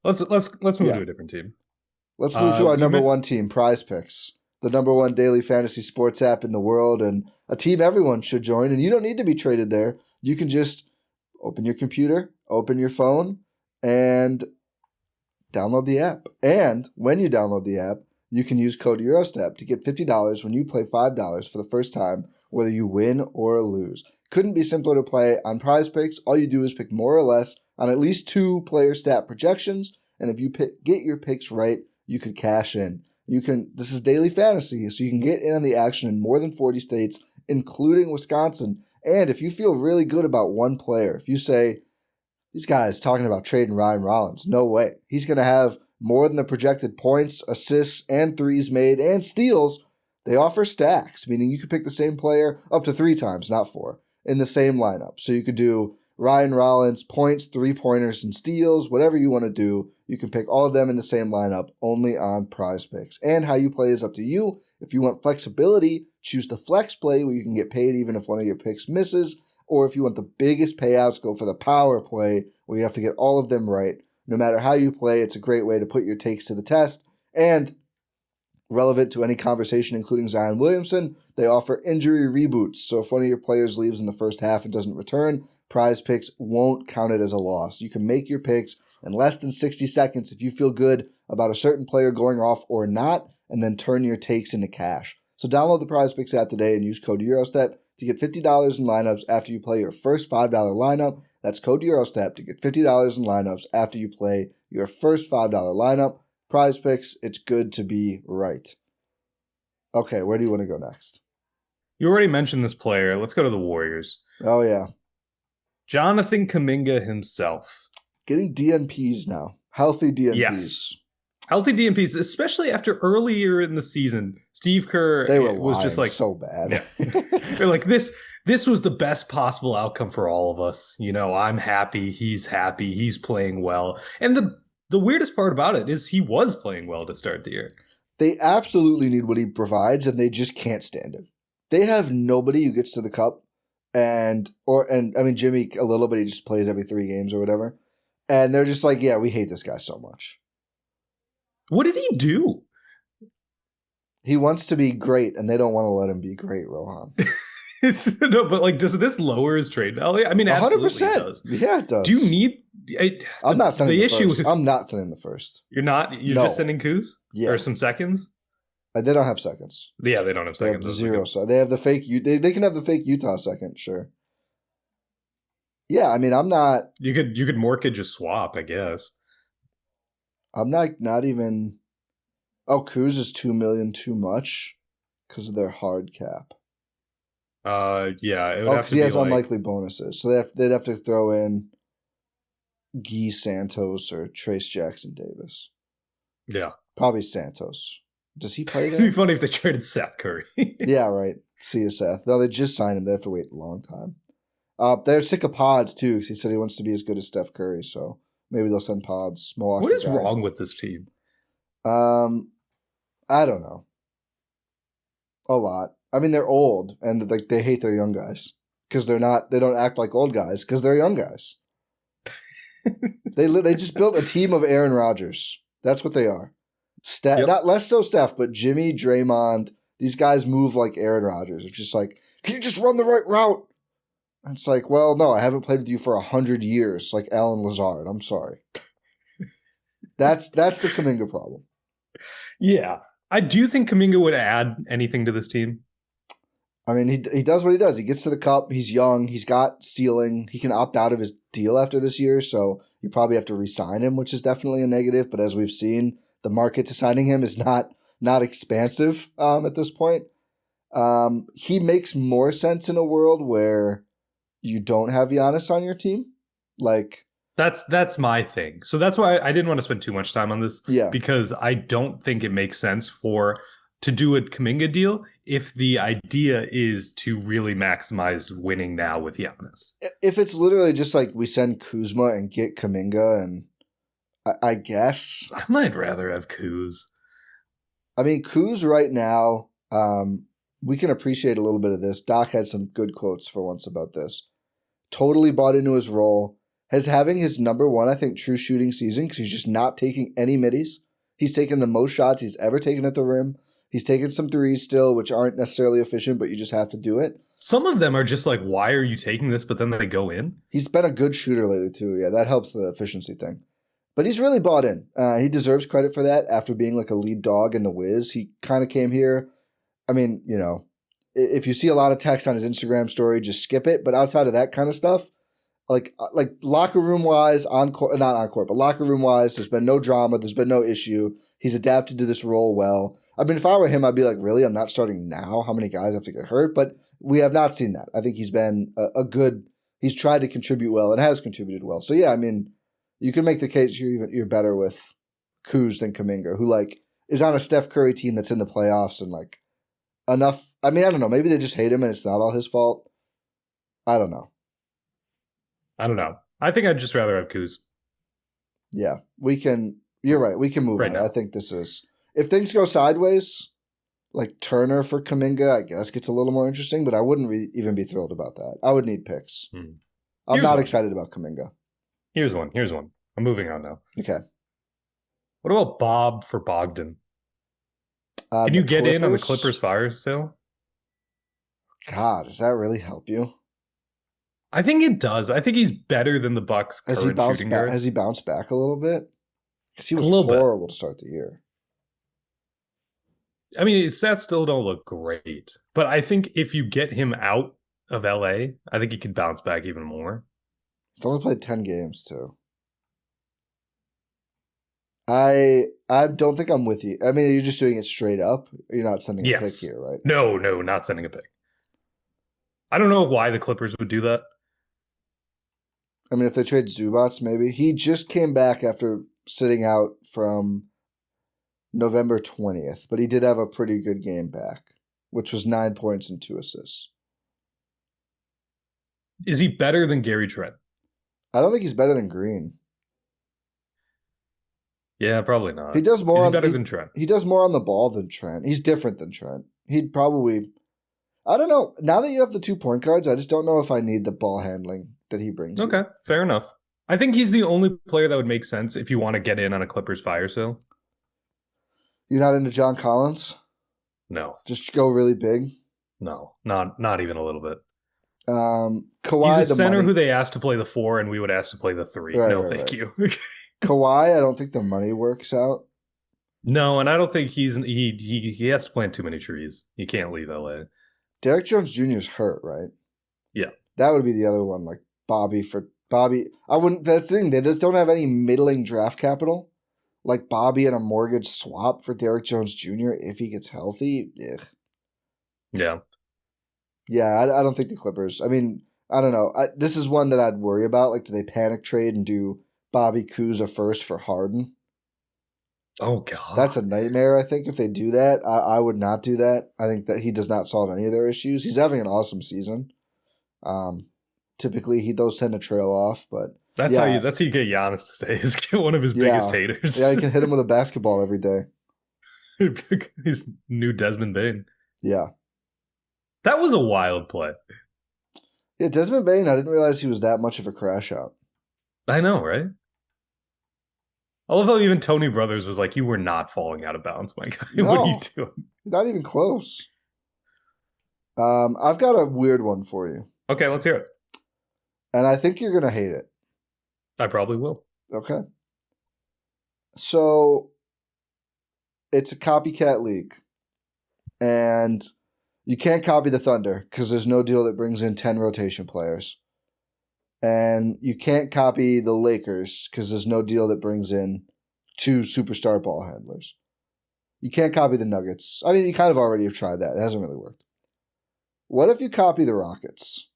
[SPEAKER 2] Let's move to a different team.
[SPEAKER 1] Let's move to our number one team, Prize Picks, the number one daily fantasy sports app in the world, and a team everyone should join. And you don't need to be traded there. You can just open your computer, open your phone, and download the app. And when you download the app, you can use code Eurostep to get $50 when you play $5 for the first time, whether you win or lose. Couldn't be simpler to play on Prize Picks. All you do is pick more or less on at least 2 player stat projections, and if you get your picks right, you could cash in. This is daily fantasy, so you can get in on the action in more than 40 states, including Wisconsin. And if you feel really good about one player, if you say, these guys talking about trading Ryan Rollins, no way. He's going to have more than the projected points, assists, and threes made, and steals. They offer stacks, meaning you could pick the same player up to 3 times, not 4, in the same lineup. So you could do Ryan Rollins, points, 3-pointers, and steals, whatever you want to do. You can pick all of them in the same lineup, only on Prize Picks. And how you play is up to you. If you want flexibility, choose the flex play where you can get paid even if one of your picks misses. Or if you want the biggest payouts, go for the power play where you have to get all of them right. No matter how you play, it's a great way to put your takes to the test. And relevant to any conversation, including Zion Williamson, they offer injury reboots. So if one of your players leaves in the first half and doesn't return, Prize Picks won't count it as a loss. You can make your picks in less than 60 seconds if you feel good about a certain player going off or not, and then turn your takes into cash. So download the Prize Picks app today and use code Eurostep to get $50 in lineups after you play your first $5 lineup. That's code Eurostep to get $50 in lineups after you play your first $5 lineup. Prize Picks, it's good to be right. Okay, where do you want to go next?
[SPEAKER 2] You already mentioned this player. Let's go to the Warriors.
[SPEAKER 1] Oh, yeah.
[SPEAKER 2] Jonathan Kuminga himself.
[SPEAKER 1] Getting DNPs now. Healthy DNPs.
[SPEAKER 2] Yes. Healthy DNPs, especially after earlier in the season, Steve Kerr was just like
[SPEAKER 1] so bad.
[SPEAKER 2] Yeah. They're like, this was the best possible outcome for all of us. I'm happy, he's playing well. And the weirdest part about it is he was playing well to start the year.
[SPEAKER 1] They absolutely need what he provides, and they just can't stand him. They have nobody who gets to the cup, and Jimmy a little bit, he just plays every 3 games or whatever. And they're just like, yeah, we hate this guy so much.
[SPEAKER 2] What did he do?
[SPEAKER 1] He wants to be great, and they don't want to let him be great, Rohan.
[SPEAKER 2] No, but does this lower his trade value? I mean, absolutely 100%. It does.
[SPEAKER 1] Yeah, it does.
[SPEAKER 2] Do you need?
[SPEAKER 1] I'm not sending the first. I'm not sending the first.
[SPEAKER 2] You're not. You're just sending Kuz?
[SPEAKER 1] Yeah.
[SPEAKER 2] Or some seconds?
[SPEAKER 1] They don't have seconds.
[SPEAKER 2] Yeah, they don't have seconds.
[SPEAKER 1] They have 0. So they have the fake. They can have the fake Utah second, sure. Yeah, I mean, I'm not.
[SPEAKER 2] You could mortgage a swap, I guess.
[SPEAKER 1] I'm not even. Oh, Kuz is $2 million too much because of their hard cap.
[SPEAKER 2] Yeah, it would
[SPEAKER 1] Oh,
[SPEAKER 2] have
[SPEAKER 1] because
[SPEAKER 2] to
[SPEAKER 1] he
[SPEAKER 2] be
[SPEAKER 1] has
[SPEAKER 2] like
[SPEAKER 1] unlikely bonuses, so they'd have to throw in Guy Santos or Trace Jackson Davis.
[SPEAKER 2] yeah.
[SPEAKER 1] Probably Santos. Does he play
[SPEAKER 2] It'd be
[SPEAKER 1] there?
[SPEAKER 2] funny if they traded Seth Curry.
[SPEAKER 1] Yeah, right. See you, Seth. No, they just signed him. They have to wait a long time. They're sick of Pods too, because he said he wants to be as good as Steph Curry. So maybe they'll send Pods. Milwaukee
[SPEAKER 2] What is
[SPEAKER 1] guy.
[SPEAKER 2] wrong with this team?
[SPEAKER 1] I don't know. A lot. I mean, they're old and like they hate their young guys because they're not. They don't act like old guys because they're young guys. They just built a team of Aaron Rodgers. That's what they are.
[SPEAKER 2] Yep.
[SPEAKER 1] Not less so Steph, but Jimmy, Draymond. These guys move like Aaron Rodgers. It's just like, can you just run the right route? And it's like, well, no, I haven't played with you for 100 years, like Alan Lazard. I'm sorry. That's the Kuminga problem.
[SPEAKER 2] Yeah. I do think Kuminga would add anything to this team.
[SPEAKER 1] I mean, he does what he does. He gets to the cup. He's young. He's got ceiling. He can opt out of his deal after this year, so you probably have to re-sign him, which is definitely a negative. But as we've seen, the market to signing him is not expansive at this point. He makes more sense in a world where you don't have Giannis on your team. Like
[SPEAKER 2] That's my thing. So that's why I didn't want to spend too much time on this.
[SPEAKER 1] Yeah.
[SPEAKER 2] Because I don't think it makes sense to do a Kuminga deal if the idea is to really maximize winning now with Giannis.
[SPEAKER 1] If it's literally just like we send Kuzma and get Kuminga, and I guess
[SPEAKER 2] I might rather have Kuz.
[SPEAKER 1] I mean, Kuz right now, we can appreciate a little bit of this. Doc had some good quotes for once about this. Totally bought into his role. Has having his number one, I think, true shooting season because he's just not taking any middies. He's taken the most shots he's ever taken at the rim. He's taken some threes still, which aren't necessarily efficient, but you just have to do it.
[SPEAKER 2] Some of them are just like, why are you taking this? But then they go in.
[SPEAKER 1] He's been a good shooter lately, too. Yeah, that helps the efficiency thing. But he's really bought in. He deserves credit for that after being like a lead dog in the Wiz. He kind of came here. I mean, you know, if you see a lot of text on his Instagram story, just skip it. But outside of that kind of stuff, like locker room wise, not on court, but locker room wise, there's been no drama. There's been no issue. He's adapted to this role well. I mean, if I were him, I'd be like, really? I'm not starting now? How many guys have to get hurt? But we have not seen that. I think he's been he's tried to contribute well and has contributed well. So, yeah, I mean, you can make the case you're better with Kuz than Kuminga, who like is on a Steph Curry team that's in the playoffs and like enough. I mean, I don't know. Maybe they just hate him and it's not all his fault. I don't know.
[SPEAKER 2] I think I'd just rather have Kuz.
[SPEAKER 1] Yeah, we can. You're right. We can move
[SPEAKER 2] right
[SPEAKER 1] on.
[SPEAKER 2] now.
[SPEAKER 1] I think this is if things go sideways, like Turner for Kuminga, I guess gets a little more interesting. But I wouldn't even be thrilled about that. I would need picks. I'm not excited about Kuminga.
[SPEAKER 2] Here's one. I'm moving on now.
[SPEAKER 1] Okay.
[SPEAKER 2] What about Bob for Bogdan? Can you get in on the Clippers fire sale?
[SPEAKER 1] God, does that really help you?
[SPEAKER 2] I think it does. I think he's better than the Bucks' current shooting guard.
[SPEAKER 1] Has he bounced back a little bit? Because he was horrible to start the year.
[SPEAKER 2] I mean, his stats still don't look great. But I think if you get him out of LA, I think he could bounce back even more.
[SPEAKER 1] He's only played 10 games, too. I don't think I'm with you. I mean, you're just doing it straight up. You're not sending a pick here, right?
[SPEAKER 2] No, not sending a pick. I don't know why the Clippers would do that.
[SPEAKER 1] I mean, if they trade Zubats, maybe. He just came back after sitting out from November 20th, but he did have a pretty good game back, which was 9 points and 2 assists.
[SPEAKER 2] Is he better than Gary Trent?
[SPEAKER 1] I don't think he's better than Green.
[SPEAKER 2] Yeah, probably not.
[SPEAKER 1] He does more.
[SPEAKER 2] Is he better than Trent?
[SPEAKER 1] He does more on the ball than Trent. He's different than Trent. He'd probably. I don't know. Now that you have the 2 point guards, I just don't know if I need the ball handling that he brings.
[SPEAKER 2] Okay, fair enough. I think he's the only player that would make sense if you want to get in on a Clippers fire sale.
[SPEAKER 1] You're not into John Collins?
[SPEAKER 2] No.
[SPEAKER 1] Just go really big?
[SPEAKER 2] No, not even a little bit.
[SPEAKER 1] Kawhi,
[SPEAKER 2] he's a center who they asked to play the 4, and we would ask to play the 3. Thank you.
[SPEAKER 1] Kawhi, I don't think the money works out.
[SPEAKER 2] No, and I don't think he has to plant too many trees. He can't leave LA.
[SPEAKER 1] Derrick Jones Jr. is hurt, right?
[SPEAKER 2] Yeah.
[SPEAKER 1] That would be the other one. Like, Bobby. I wouldn't. That's the thing. They just don't have any middling draft capital. Like Bobby and a mortgage swap for Derrick Jones Jr. if he gets healthy. Ugh.
[SPEAKER 2] Yeah.
[SPEAKER 1] Yeah, I don't think the Clippers. I mean, I don't know. This is one that I'd worry about. Like, do they panic trade and do Bobby Kuz first for Harden?
[SPEAKER 2] Oh, God.
[SPEAKER 1] That's a nightmare, I think, if they do that. I would not do that. I think that he does not solve any of their issues. He's having an awesome season. Typically, those tend to trail off, but
[SPEAKER 2] that's how you get Giannis to say is get one of his biggest haters.
[SPEAKER 1] Yeah, you can hit him with a basketball every day.
[SPEAKER 2] He's new Desmond Bane.
[SPEAKER 1] Yeah.
[SPEAKER 2] That was a wild play.
[SPEAKER 1] Yeah, Desmond Bane, I didn't realize he was that much of a crash out.
[SPEAKER 2] I know, right? I love how even Tony Brothers was like, you were not falling out of bounds, my guy.
[SPEAKER 1] No,
[SPEAKER 2] what are you doing?
[SPEAKER 1] Not even close. I've got a weird one for you.
[SPEAKER 2] Okay, let's hear it.
[SPEAKER 1] And I think you're going to hate it.
[SPEAKER 2] I probably will.
[SPEAKER 1] Okay. So, it's a copycat league. And you can't copy the Thunder because there's no deal that brings in 10 rotation players. And you can't copy the Lakers because there's no deal that brings in 2 superstar ball handlers. You can't copy the Nuggets. I mean, you kind of already have tried that. It hasn't really worked. What if you copy the Rockets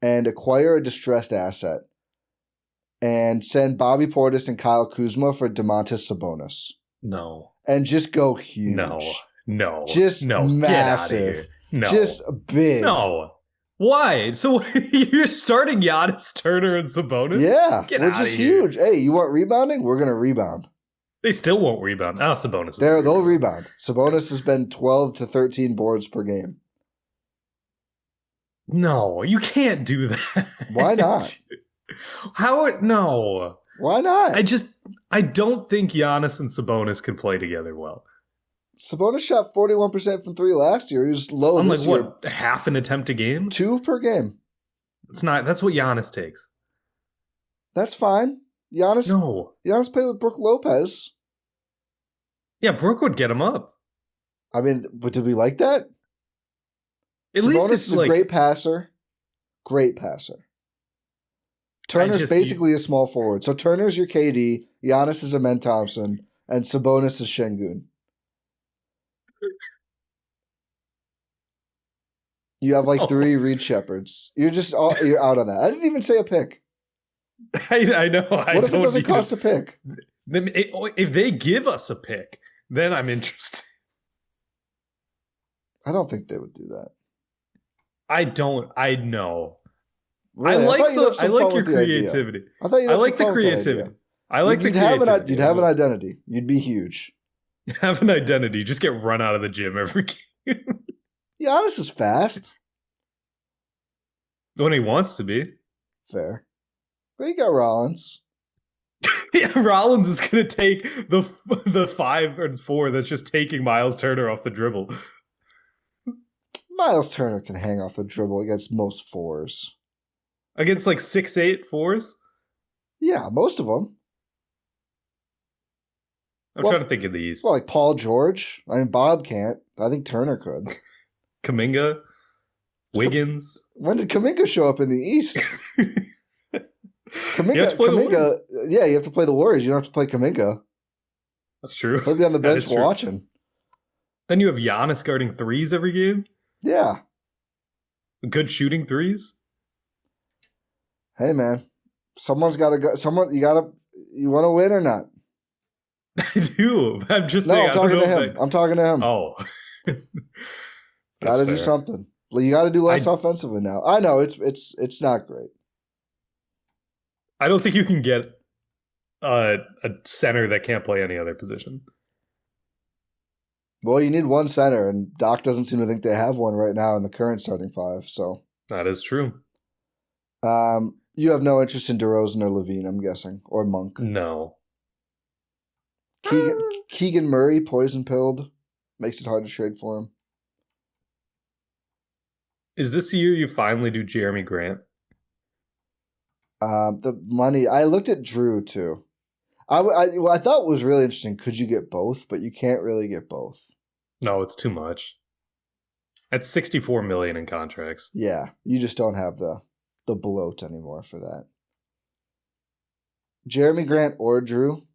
[SPEAKER 1] and acquire a distressed asset and send Bobby Portis and Kyle Kuzma for Domantas Sabonis?
[SPEAKER 2] No.
[SPEAKER 1] And just go huge.
[SPEAKER 2] No.
[SPEAKER 1] Just massive.
[SPEAKER 2] No.
[SPEAKER 1] Just big.
[SPEAKER 2] No. Why? So you're starting Giannis, Turner, and Sabonis?
[SPEAKER 1] Yeah. Which is huge. Hey, you want rebounding? We're going to rebound.
[SPEAKER 2] They still won't rebound. Oh, Sabonis.
[SPEAKER 1] They'll rebound. Sabonis has been 12 to 13 boards per game.
[SPEAKER 2] No, you can't do that.
[SPEAKER 1] Why not?
[SPEAKER 2] No.
[SPEAKER 1] Why not?
[SPEAKER 2] I don't think Giannis and Sabonis can play together well.
[SPEAKER 1] Sabonis shot 41% from 3 last year. He was low this year.
[SPEAKER 2] What, half an attempt a game?
[SPEAKER 1] 2 per game.
[SPEAKER 2] That's what Giannis takes.
[SPEAKER 1] That's fine. Giannis played with Brook Lopez.
[SPEAKER 2] Yeah, Brook would get him up.
[SPEAKER 1] I mean, but did we like that?
[SPEAKER 2] At
[SPEAKER 1] Sabonis
[SPEAKER 2] least
[SPEAKER 1] is a great passer. Great passer. Turner's basically a small forward. So Turner's your KD, Giannis is a Men Thompson, and Sabonis is Şengün. You have 3 Reed Shepherds. You're out on that. I didn't even say a pick.
[SPEAKER 2] I know.
[SPEAKER 1] What if it doesn't cost a pick?
[SPEAKER 2] If they give us a pick, then I'm interested.
[SPEAKER 1] I don't think they would do that.
[SPEAKER 2] I know.
[SPEAKER 1] Really?
[SPEAKER 2] I like your creativity.
[SPEAKER 1] I thought
[SPEAKER 2] I like the creativity.
[SPEAKER 1] You'd have an identity. You'd be huge.
[SPEAKER 2] You have an identity. Just get run out of the gym every game.
[SPEAKER 1] Giannis is fast.
[SPEAKER 2] When he wants to be.
[SPEAKER 1] Fair. But you got Rollins.
[SPEAKER 2] Yeah, Rollins is going to take the 5 and 4 that's just taking Miles Turner off the dribble.
[SPEAKER 1] Miles Turner can hang off the dribble against most 4s.
[SPEAKER 2] Against 6'8" 4s?
[SPEAKER 1] Yeah, most of them.
[SPEAKER 2] I'm trying to think of these.
[SPEAKER 1] Well, Paul George. I mean, Bob can't. I think Turner could.
[SPEAKER 2] Kuminga. Wiggins.
[SPEAKER 1] When did Kuminga show up in the East? Kuminga. Yeah, you have to play the Warriors. You don't have to play Kuminga.
[SPEAKER 2] That's true.
[SPEAKER 1] He'll be on the bench watching.
[SPEAKER 2] Then you have Giannis guarding 3s every game?
[SPEAKER 1] Yeah.
[SPEAKER 2] Good shooting 3s?
[SPEAKER 1] Hey, man. Someone's got to go. You want to win or not?
[SPEAKER 2] I do. I'm just saying.
[SPEAKER 1] I'm talking to him. I'm talking to him.
[SPEAKER 2] Oh.
[SPEAKER 1] Got to do something. You got to do less offensively now. I know it's not great.
[SPEAKER 2] I don't think you can get a center that can't play any other position.
[SPEAKER 1] Well, you need one center, and Doc doesn't seem to think they have one right now in the current starting 5. So
[SPEAKER 2] that is true.
[SPEAKER 1] You have no interest in DeRozan or Levine, I'm guessing, or Monk.
[SPEAKER 2] No.
[SPEAKER 1] Keegan Murray, poison-pilled, makes it hard to trade for him.
[SPEAKER 2] Is this the year you finally do Jeremy Grant?
[SPEAKER 1] The money, I looked at Drew too. I thought was really interesting. Could you get both? But you can't really get both.
[SPEAKER 2] No, it's too much. That's $64 million in contracts.
[SPEAKER 1] Yeah, you just don't have the the bloat anymore for that. Jeremy Grant or Drew?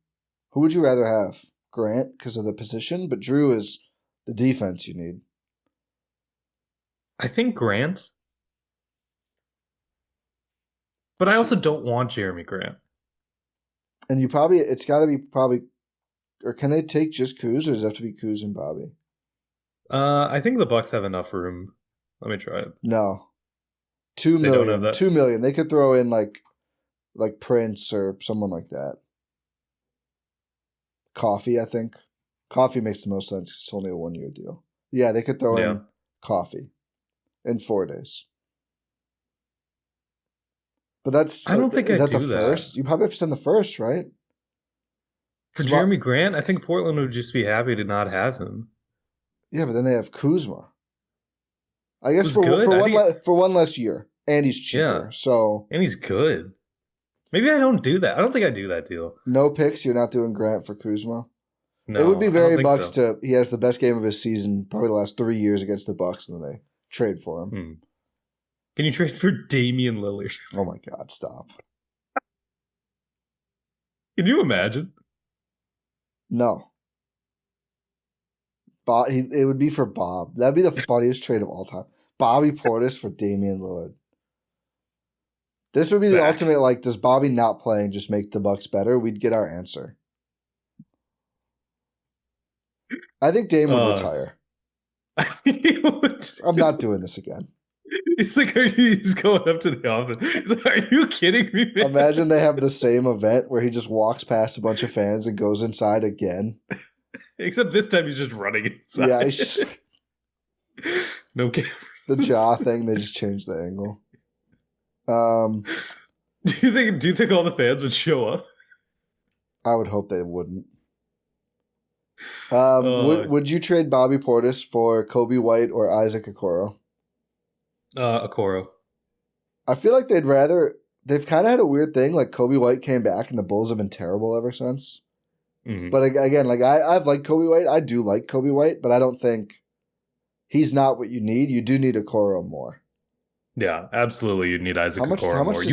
[SPEAKER 1] Who would you rather have? Grant because of the position, but Drew is the defense you need.
[SPEAKER 2] I think Grant. But I also don't want Jeremy Grant.
[SPEAKER 1] And it's got to be or can they take just Kuz, or does it have to be Kuz and Bobby?
[SPEAKER 2] I think the Bucks have enough room. Let me try it.
[SPEAKER 1] No. $2 million. Don't have that. $2 million. They could throw in like Prince or someone like that. Coffee, I think. Coffee makes the most sense. It's only a 1-year deal. Yeah, they could throw in Coffee in 4 days. But that's...
[SPEAKER 2] I don't think
[SPEAKER 1] is
[SPEAKER 2] I
[SPEAKER 1] that
[SPEAKER 2] do
[SPEAKER 1] the
[SPEAKER 2] that.
[SPEAKER 1] First? You probably have to send the first, right?
[SPEAKER 2] For Jeremy Grant, I think Portland would just be happy to not have him.
[SPEAKER 1] Yeah, but then they have Kuzma. I guess for one less year. And he's cheaper. Yeah.
[SPEAKER 2] And he's good. Maybe I don't do that. I don't think I do that deal.
[SPEAKER 1] No picks? You're not doing Grant for Kuzma?
[SPEAKER 2] No,
[SPEAKER 1] it would be very Bucks to... He has the best game of his season, probably the last 3 years against the Bucks, and then they trade for him.
[SPEAKER 2] Can you trade for Damian Lillard?
[SPEAKER 1] Oh my God, stop.
[SPEAKER 2] Can you imagine?
[SPEAKER 1] No. It would be for Bob. That'd be the funniest trade of all time. Bobby Portis for Damian Lillard. This would be the ultimate, like, does Bobby not playing just make the Bucks better? We'd get our answer. I think Dame would retire. I'm not doing this again.
[SPEAKER 2] He's like, he's going up to the office. He's like, are you kidding me, man?
[SPEAKER 1] Imagine they have the same event where he just walks past a bunch of fans and goes inside again.
[SPEAKER 2] Except this time he's just running inside.
[SPEAKER 1] Yeah, he's just...
[SPEAKER 2] No cameras.
[SPEAKER 1] The jaw thing, they just changed the angle.
[SPEAKER 2] Do you think all the fans would show up?
[SPEAKER 1] I would hope they wouldn't. Would you trade Bobby Portis for Kobe White or Isaac Okoro?
[SPEAKER 2] Okoro.
[SPEAKER 1] I feel like they've kind of had a weird thing. Like Kobe White came back and the Bulls have been terrible ever since. Mm-hmm. But again, like I've liked Kobe White. I do like Kobe White, but I don't think he's not what you need. You do need Okoro more.
[SPEAKER 2] Yeah, absolutely. You'd need Isaac Okoro
[SPEAKER 1] how much
[SPEAKER 2] more.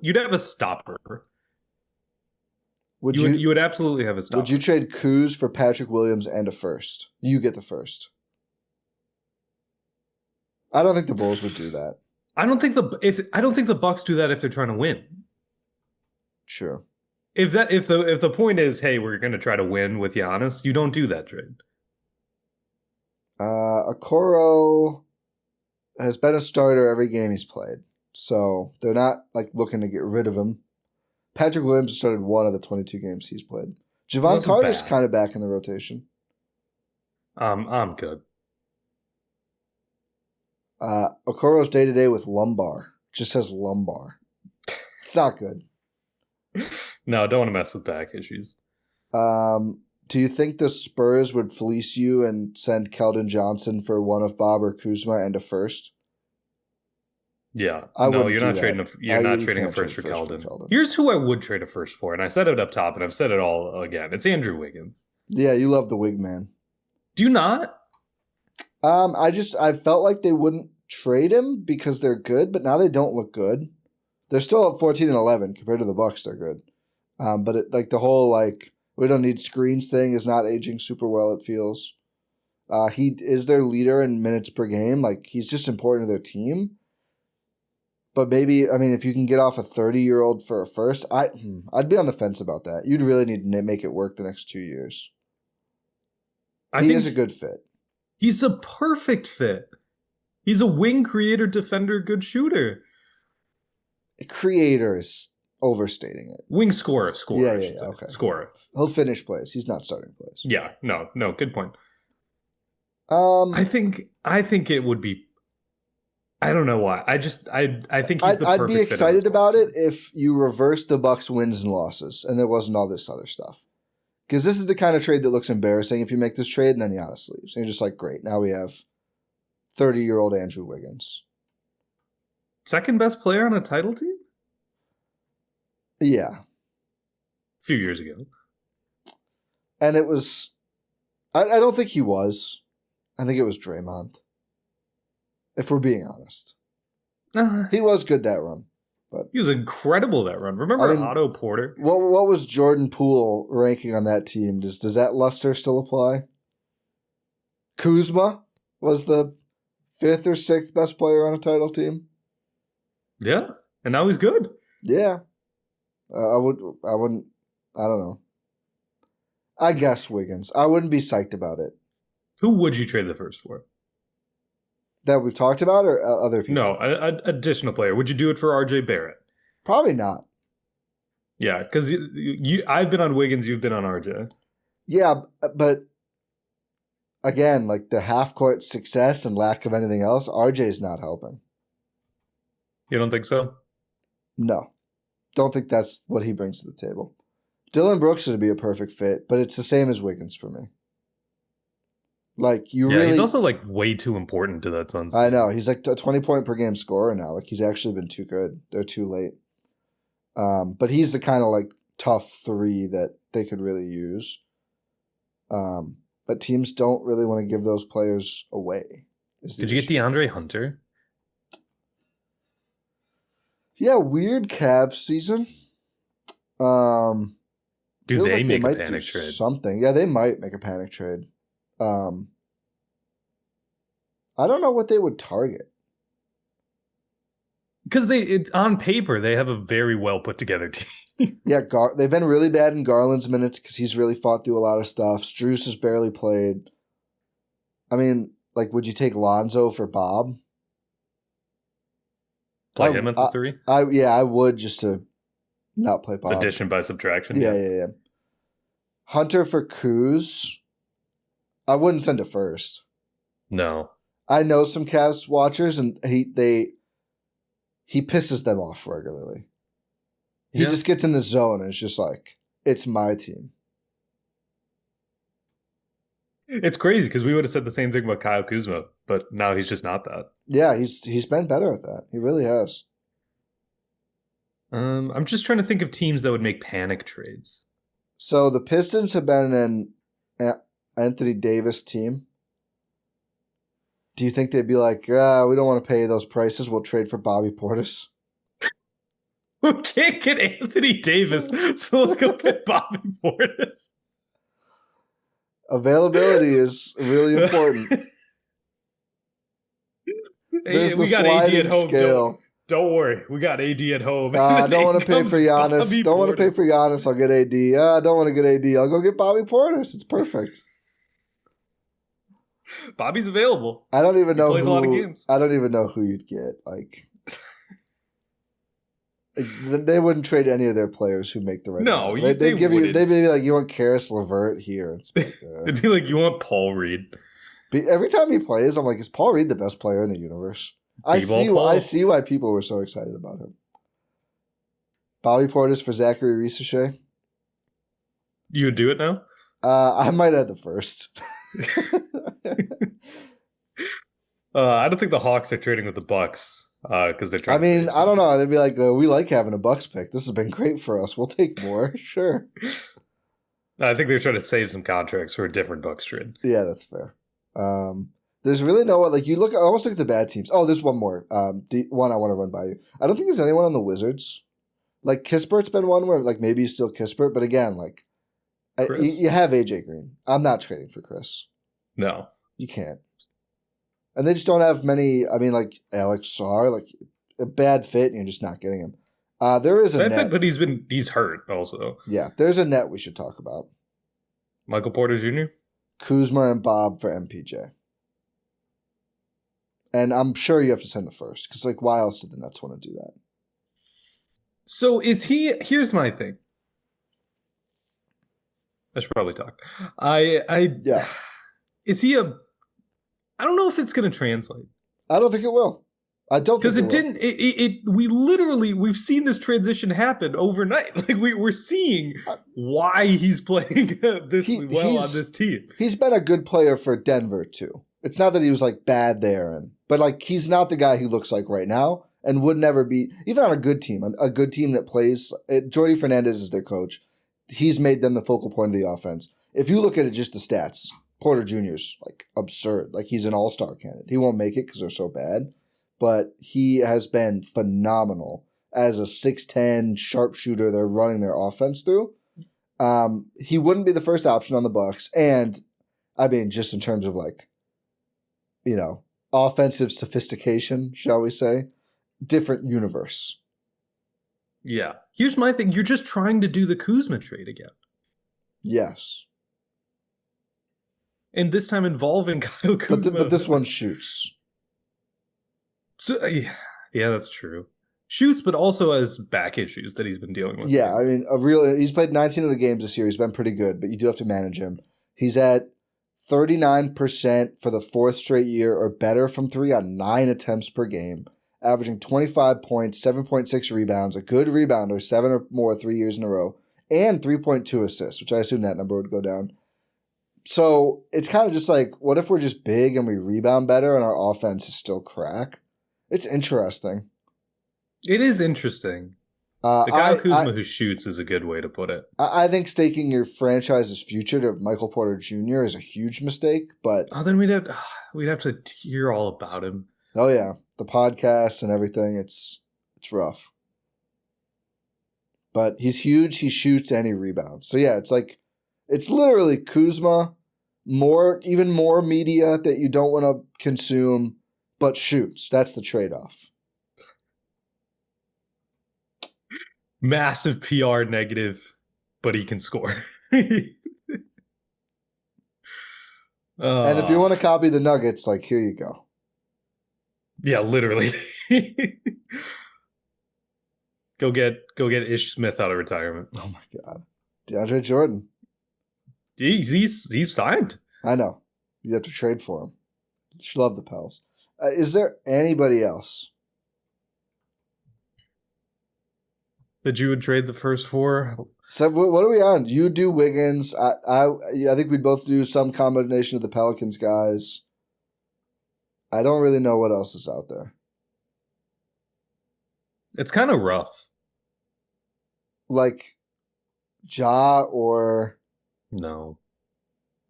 [SPEAKER 2] You'd have a stopper. You would absolutely have a stopper.
[SPEAKER 1] Would you trade Kuz for Patrick Williams and a first? You get the first. I don't think the Bulls would do that.
[SPEAKER 2] I don't think the Bucks do that if they're trying to win.
[SPEAKER 1] Sure.
[SPEAKER 2] If the point is, hey, we're going to try to win with Giannis, you don't do that trade.
[SPEAKER 1] Okoro has been a starter every game he's played, so they're not like looking to get rid of him. Patrick Williams started one of the 22 games he's played. Javon Carter's kind of back in the rotation.
[SPEAKER 2] I'm good.
[SPEAKER 1] Okoro's day-to-day with lumbar. Just says lumbar. It's not good.
[SPEAKER 2] No, don't want to mess with back issues.
[SPEAKER 1] Do you think the Spurs would fleece you and send Keldon Johnson for one of Bob or Kuzma and a first?
[SPEAKER 2] Yeah. You're not trading a first for Keldon. Here's who I would trade a first for, and I said it up top, and I've said it all again. It's Andrew Wiggins.
[SPEAKER 1] Yeah, you love the wig man.
[SPEAKER 2] Do you not?
[SPEAKER 1] I felt like they wouldn't trade him because they're good, but now they don't look good. They're still at 14-11 compared to the Bucks. They're good, but the whole we don't need screens thing is not aging super well. It feels. He is their leader in minutes per game. Like he's just important to their team. But maybe if you can get off a 30-year-old for a first, I'd be on the fence about that. You'd really need to make it work the next 2 years. He is a good fit.
[SPEAKER 2] He's a perfect fit. He's a wing creator, defender, good shooter.
[SPEAKER 1] Creator is overstating it.
[SPEAKER 2] Wing scorer.
[SPEAKER 1] Yeah, okay.
[SPEAKER 2] Scorer.
[SPEAKER 1] He'll finish plays. He's not starting plays.
[SPEAKER 2] Yeah, no, good point. I think it would be. I don't know why. I think he's the perfect fit.
[SPEAKER 1] I'd be excited about it if you reverse the Bucks' wins and losses, and there wasn't all this other stuff. Because this is the kind of trade that looks embarrassing if you make this trade and then Giannis leaves. And you're just like, great, now we have 30-year-old Andrew Wiggins.
[SPEAKER 2] Second best player on a title team?
[SPEAKER 1] Yeah.
[SPEAKER 2] A few years ago.
[SPEAKER 1] And it was... I don't think he was. I think it was Draymond. If we're being honest. He was good that run. But
[SPEAKER 2] he was incredible that run. Remember Otto Porter?
[SPEAKER 1] What was Jordan Poole ranking on that team? Does that luster still apply? Kuzma was the 5th or 6th best player on a title team.
[SPEAKER 2] Yeah, and now he's good.
[SPEAKER 1] Yeah, I don't know. I guess Wiggins. I wouldn't be psyched about it.
[SPEAKER 2] Who would you trade the first for?
[SPEAKER 1] That we've talked about, or other people?
[SPEAKER 2] No, an additional player. Would you do it for R.J. Barrett?
[SPEAKER 1] Probably not.
[SPEAKER 2] Yeah, because I've been on Wiggins, you've been on R.J.
[SPEAKER 1] Yeah, but again, like the half-court success and lack of anything else, RJ's not helping.
[SPEAKER 2] You don't think so?
[SPEAKER 1] No. Don't think that's what he brings to the table. Dillon Brooks would be a perfect fit, but it's the same as Wiggins for me. Like
[SPEAKER 2] he's also like way too important to that Suns.
[SPEAKER 1] I know. He's like a 20-point per game scorer now. Like he's actually been too good. They're too late. But he's the kind of like tough 3 that they could really use. But teams don't really want to give those players away.
[SPEAKER 2] Did you get DeAndre Hunter?
[SPEAKER 1] Yeah, weird Cavs season.
[SPEAKER 2] Do they make a panic trade?
[SPEAKER 1] Something. Yeah, they might make a panic trade. I don't know what they would target.
[SPEAKER 2] Because on paper, they have a very well put together team.
[SPEAKER 1] Yeah, they've been really bad in Garland's minutes because he's really fought through a lot of stuff. Strus has barely played. I mean, like, would you take Lonzo for Bob?
[SPEAKER 2] Play him at the 3?
[SPEAKER 1] I would, just to not play Bob.
[SPEAKER 2] Addition by subtraction.
[SPEAKER 1] Yeah. Hunter for Kuz. I wouldn't send it first.
[SPEAKER 2] No.
[SPEAKER 1] I know some Cavs watchers, and he pisses them off regularly. He just gets in the zone and it's just like, it's my team.
[SPEAKER 2] It's crazy because we would have said the same thing about Kyle Kuzma, but now he's just not that.
[SPEAKER 1] Yeah, he's been better at that. He really has.
[SPEAKER 2] I'm just trying to think of teams that would make panic trades.
[SPEAKER 1] So the Pistons have been an Anthony Davis team. Do you think they'd be like, we don't want to pay those prices, we'll trade for Bobby Portis?
[SPEAKER 2] We can't get Anthony Davis, so let's go get Bobby Portis.
[SPEAKER 1] Availability is really important. There's
[SPEAKER 2] we got AD at home.
[SPEAKER 1] Scale.
[SPEAKER 2] Don't worry, we got AD at home.
[SPEAKER 1] I don't want to pay for Giannis. Don't want to pay for Giannis. I'll get AD. I don't want to get AD. I'll go get Bobby Portis. It's perfect.
[SPEAKER 2] Bobby's available.
[SPEAKER 1] I don't even know.
[SPEAKER 2] Plays a lot of games.
[SPEAKER 1] I don't even know who you'd get. Like, they wouldn't trade any of their players who make the right.
[SPEAKER 2] No,
[SPEAKER 1] they'd give you. They'd be like, you want Karis LeVert here?
[SPEAKER 2] It'd be like, you want Paul Reed.
[SPEAKER 1] Every time he plays, I'm like, is Paul Reed the best player in the universe? I see why people were so excited about him. Bobby Portis for Zachary Risachet.
[SPEAKER 2] You would do it now?
[SPEAKER 1] I might add the first.
[SPEAKER 2] I don't think the Hawks are trading with the Bucks because they're trying.
[SPEAKER 1] I mean, I don't know. They'd be like, we like having a Bucks pick. This has been great for us. We'll take more. Sure.
[SPEAKER 2] I think they're trying to save some contracts for a different Bucks trade.
[SPEAKER 1] Yeah, that's fair. There's really no one, like, you look, I almost look at the bad teams. Oh, there's one more. One I want to run by you. I don't think there's anyone on the Wizards. Like, Kispert's been one where, like, maybe he's still Kispert, but again, like, you have AJ Green. I'm not trading for Chris.
[SPEAKER 2] No.
[SPEAKER 1] You can't. And they just don't have many, I mean, like, Alex Sarr, like, a bad fit, and you're just not getting him. There is a net.
[SPEAKER 2] But he's hurt also.
[SPEAKER 1] Yeah, there's a net we should talk about.
[SPEAKER 2] Michael Porter Jr.?
[SPEAKER 1] Kuzma and Bob for MPJ. And I'm sure you have to send the first, because, like, why else did the Nets want to do that?
[SPEAKER 2] So here's my thing. I should probably talk.
[SPEAKER 1] Yeah.
[SPEAKER 2] Is he I don't know if it's going to translate.
[SPEAKER 1] I don't think it will. I don't think it
[SPEAKER 2] didn't. We've seen this transition happen overnight. Like we're seeing why he's playing this well on this team.
[SPEAKER 1] He's been a good player for Denver too. It's not that he was like bad there, but like he's not the guy he looks like right now, and would never be even on a good team that plays. Jordi Fernandez is their coach. He's made them the focal point of the offense. If you look at it, just the stats, Porter Jr.'s like absurd. Like he's an all-star candidate. He won't make it because they're so bad. but he has been phenomenal as a 6'10 sharpshooter they're running their offense through. He wouldn't be the first option on the Bucks, and I mean, just in terms of like, offensive sophistication, shall we say, different universe.
[SPEAKER 2] Yeah. Here's my thing. You're just trying to do the Kuzma trade again.
[SPEAKER 1] Yes.
[SPEAKER 2] And this time involving Kyle Kuzma.
[SPEAKER 1] But this one shoots.
[SPEAKER 2] So, yeah, that's true. Shoots, but also has back issues that he's been dealing with.
[SPEAKER 1] Yeah, I mean, he's played 19 of the games this year. He's been pretty good, but you do have to manage him. He's at 39% for the fourth straight year or better from three on 9 attempts per game, averaging 25 points, 7.6 rebounds, a good rebounder, 7 or more 3 years in a row, and 3.2 assists, which I assume that number would go down. So it's kind of just like, what if we're just big and we rebound better and our offense is still crack? It's interesting.
[SPEAKER 2] It is interesting. The guy Kuzma who shoots is a good way to put it.
[SPEAKER 1] I think staking your franchise's future to Michael Porter Jr. is a huge mistake, but
[SPEAKER 2] then we'd have to hear all about him.
[SPEAKER 1] Oh yeah, the podcasts and everything. It's rough, but he's huge. He shoots and he rebounds. So yeah, it's literally Kuzma, even more media that you don't want to consume, but shoots. That's the trade-off.
[SPEAKER 2] Massive PR negative, but he can score.
[SPEAKER 1] And if you want to copy the Nuggets, like, here you go.
[SPEAKER 2] Yeah, literally. Go get Ish Smith out of retirement.
[SPEAKER 1] Oh my God, DeAndre Jordan.
[SPEAKER 2] He's signed.
[SPEAKER 1] I know. You have to trade for him. Just love the Pels. Is there anybody else
[SPEAKER 2] that you would trade the first for?
[SPEAKER 1] So what are we on? You do Wiggins. I think we'd both do some combination of the Pelicans guys. I don't really know what else is out there.
[SPEAKER 2] It's kind of rough.
[SPEAKER 1] Like Ja or
[SPEAKER 2] no.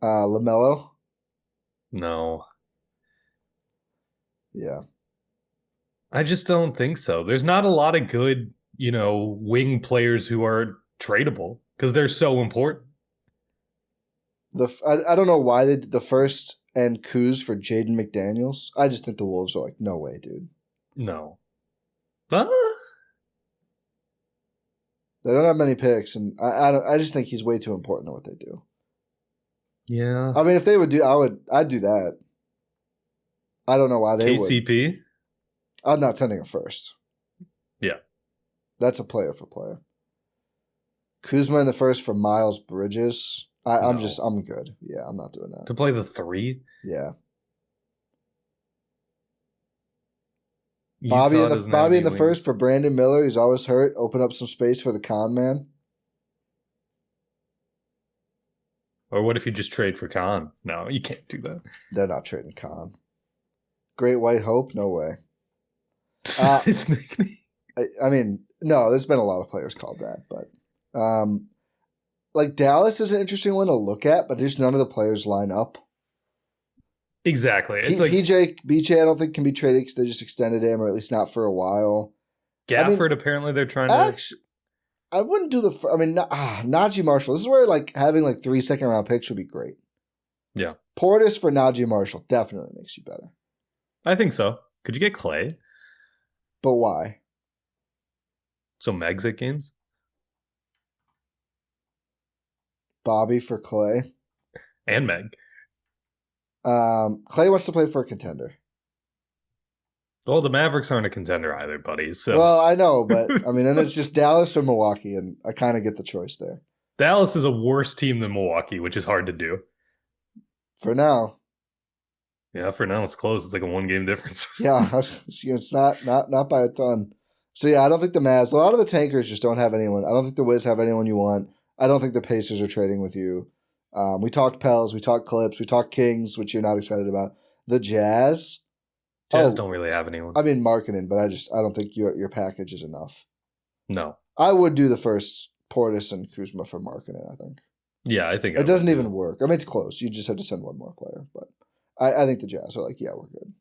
[SPEAKER 1] LaMelo?
[SPEAKER 2] No.
[SPEAKER 1] Yeah.
[SPEAKER 2] I just don't think so. There's not a lot of good, wing players who are tradable because they're so important.
[SPEAKER 1] I don't know why they did the first and Kuz for Jaden McDaniels. I just think the Wolves are like, no way, dude.
[SPEAKER 2] No.
[SPEAKER 1] They don't have many picks, and I just think he's way too important to what they do.
[SPEAKER 2] Yeah.
[SPEAKER 1] I mean, if they would do, I'd do that. I don't know why they would.
[SPEAKER 2] KCP?
[SPEAKER 1] I'm not sending a first.
[SPEAKER 2] Yeah.
[SPEAKER 1] That's a player for player. Kuzma in the first for Miles Bridges. I'm good. Yeah, I'm not doing that.
[SPEAKER 2] To play the 3?
[SPEAKER 1] Yeah. Bobby in the first for Brandon Miller. He's always hurt. Open up some space for the con man.
[SPEAKER 2] Or what if you just trade for Con? No, you can't do that.
[SPEAKER 1] They're not trading Con. Great White Hope? No way.
[SPEAKER 2] His nickname.
[SPEAKER 1] I mean, no, there's been a lot of players called that, but like Dallas is an interesting one to look at, but just none of the players line up.
[SPEAKER 2] Exactly. It's
[SPEAKER 1] BJ, I don't think can be traded because they just extended him, or at least not for a while.
[SPEAKER 2] Gafford, apparently they're trying to.
[SPEAKER 1] I wouldn't do Najee Marshall. This is where like having like 3 second-round picks would be great.
[SPEAKER 2] Yeah.
[SPEAKER 1] Portis for Najee Marshall definitely makes you better.
[SPEAKER 2] I think so. Could you get Clay?
[SPEAKER 1] But why?
[SPEAKER 2] So Meg's at games?
[SPEAKER 1] Bobby for Clay.
[SPEAKER 2] And Meg.
[SPEAKER 1] Clay wants to play for a contender.
[SPEAKER 2] Well, the Mavericks aren't a contender either, buddy. So.
[SPEAKER 1] Well, I know, but I mean, then it's just Dallas or Milwaukee, and I kind of get the choice there.
[SPEAKER 2] Dallas is a worse team than Milwaukee, which is hard to do.
[SPEAKER 1] For now.
[SPEAKER 2] Yeah, for now it's close. It's like a 1-game difference.
[SPEAKER 1] Yeah, it's not by a ton. So yeah, I don't think the Mavs. A lot of the tankers just don't have anyone. I don't think the Wiz have anyone you want. I don't think the Pacers are trading with you. We talked Pels, we talked Clips, we talked Kings, which you're not excited about. The Jazz.
[SPEAKER 2] Jazz don't really have anyone.
[SPEAKER 1] I mean marketing, but I don't think your package is enough.
[SPEAKER 2] No.
[SPEAKER 1] I would do the first Portis and Kuzma for marketing, I think.
[SPEAKER 2] Yeah, I think
[SPEAKER 1] it doesn't even work. I mean, it's close. You just have to send one more player, but I think the Jazz are like, yeah, we're good.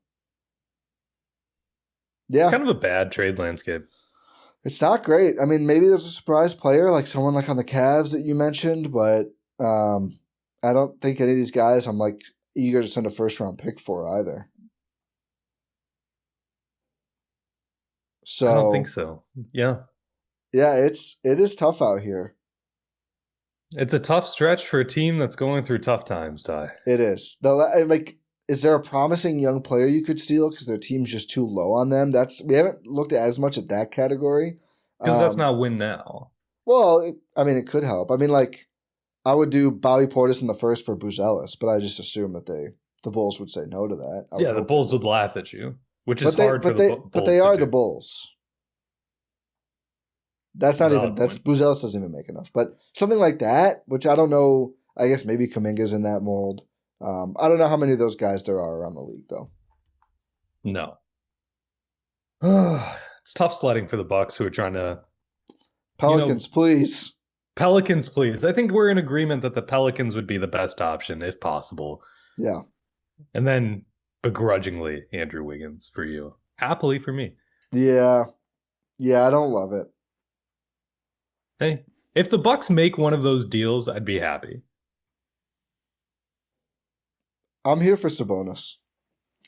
[SPEAKER 1] Yeah.
[SPEAKER 2] Kind of a bad trade landscape.
[SPEAKER 1] It's not great. I mean, maybe there's a surprise player like someone like on the Cavs that you mentioned, but I don't think any of these guys I'm like eager to send a first round pick for either. So
[SPEAKER 2] I don't think so. Yeah.
[SPEAKER 1] Yeah, it is tough out here.
[SPEAKER 2] It's a tough stretch for a team that's going through tough times, Ty.
[SPEAKER 1] It is. Like, is there a promising young player you could steal because their team's just too low on them? We haven't looked as much at that category.
[SPEAKER 2] Because that's not win now.
[SPEAKER 1] Well, it could help. I mean, like, I would do Bobby Portis in the first for Buzelis, but I just assume that the Bulls would say no to that.
[SPEAKER 2] Yeah, the Bulls would laugh at you, which is hard for the Bulls.
[SPEAKER 1] But they are the Bulls. That's not even. That's Buzelis doesn't even make enough. But something like that, which I don't know. I guess maybe Kuminga's in that mold. I don't know how many of those guys there are around the league, though.
[SPEAKER 2] No. It's tough sledding for the Bucks, who are trying to.
[SPEAKER 1] Pelicans, please.
[SPEAKER 2] Pelicans, please. I think we're in agreement that the Pelicans would be the best option if possible.
[SPEAKER 1] Yeah.
[SPEAKER 2] And then begrudgingly, Andrew Wiggins for you. Happily for me.
[SPEAKER 1] Yeah. Yeah, I don't love it.
[SPEAKER 2] Hey, if the Bucks make one of those deals, I'd be happy.
[SPEAKER 1] I'm here for Sabonis.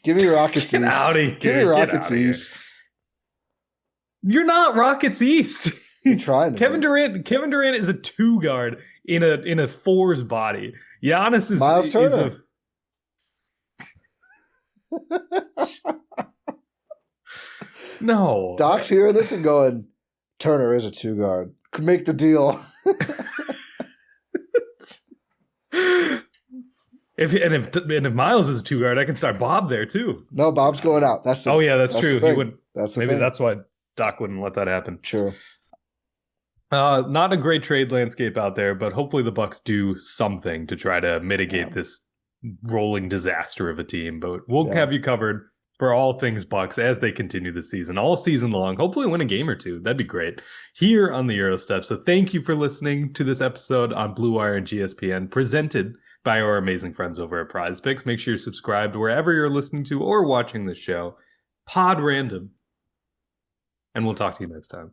[SPEAKER 1] Give me Rockets
[SPEAKER 2] Get
[SPEAKER 1] East.
[SPEAKER 2] Out of here.
[SPEAKER 1] Give me Rockets East.
[SPEAKER 2] You're not Rockets East.
[SPEAKER 1] You're trying to
[SPEAKER 2] Kevin Durant is a 2 guard in a 4's body. Giannis is
[SPEAKER 1] Miles Turner.
[SPEAKER 2] No.
[SPEAKER 1] Doc's hearing this and going, Turner is a 2 guard. Could make the deal.
[SPEAKER 2] If Miles is a 2 guard, I can start Bob there too.
[SPEAKER 1] No, Bob's going out. That's true.
[SPEAKER 2] He would.
[SPEAKER 1] Maybe
[SPEAKER 2] that's why Doc wouldn't let that happen.
[SPEAKER 1] True.
[SPEAKER 2] Not a great trade landscape out there, but hopefully the Bucks do something to try to mitigate this rolling disaster of a team. But we'll have you covered for all things Bucks as they continue the season, all season long. Hopefully win a game or two. That'd be great. Here on the Gyro Step. So thank you for listening to this episode on Blue Wire and GSPN, presented by our amazing friends over at Prize Picks. Make sure you're subscribed wherever you're listening to or watching the show. Pod Random. And we'll talk to you next time.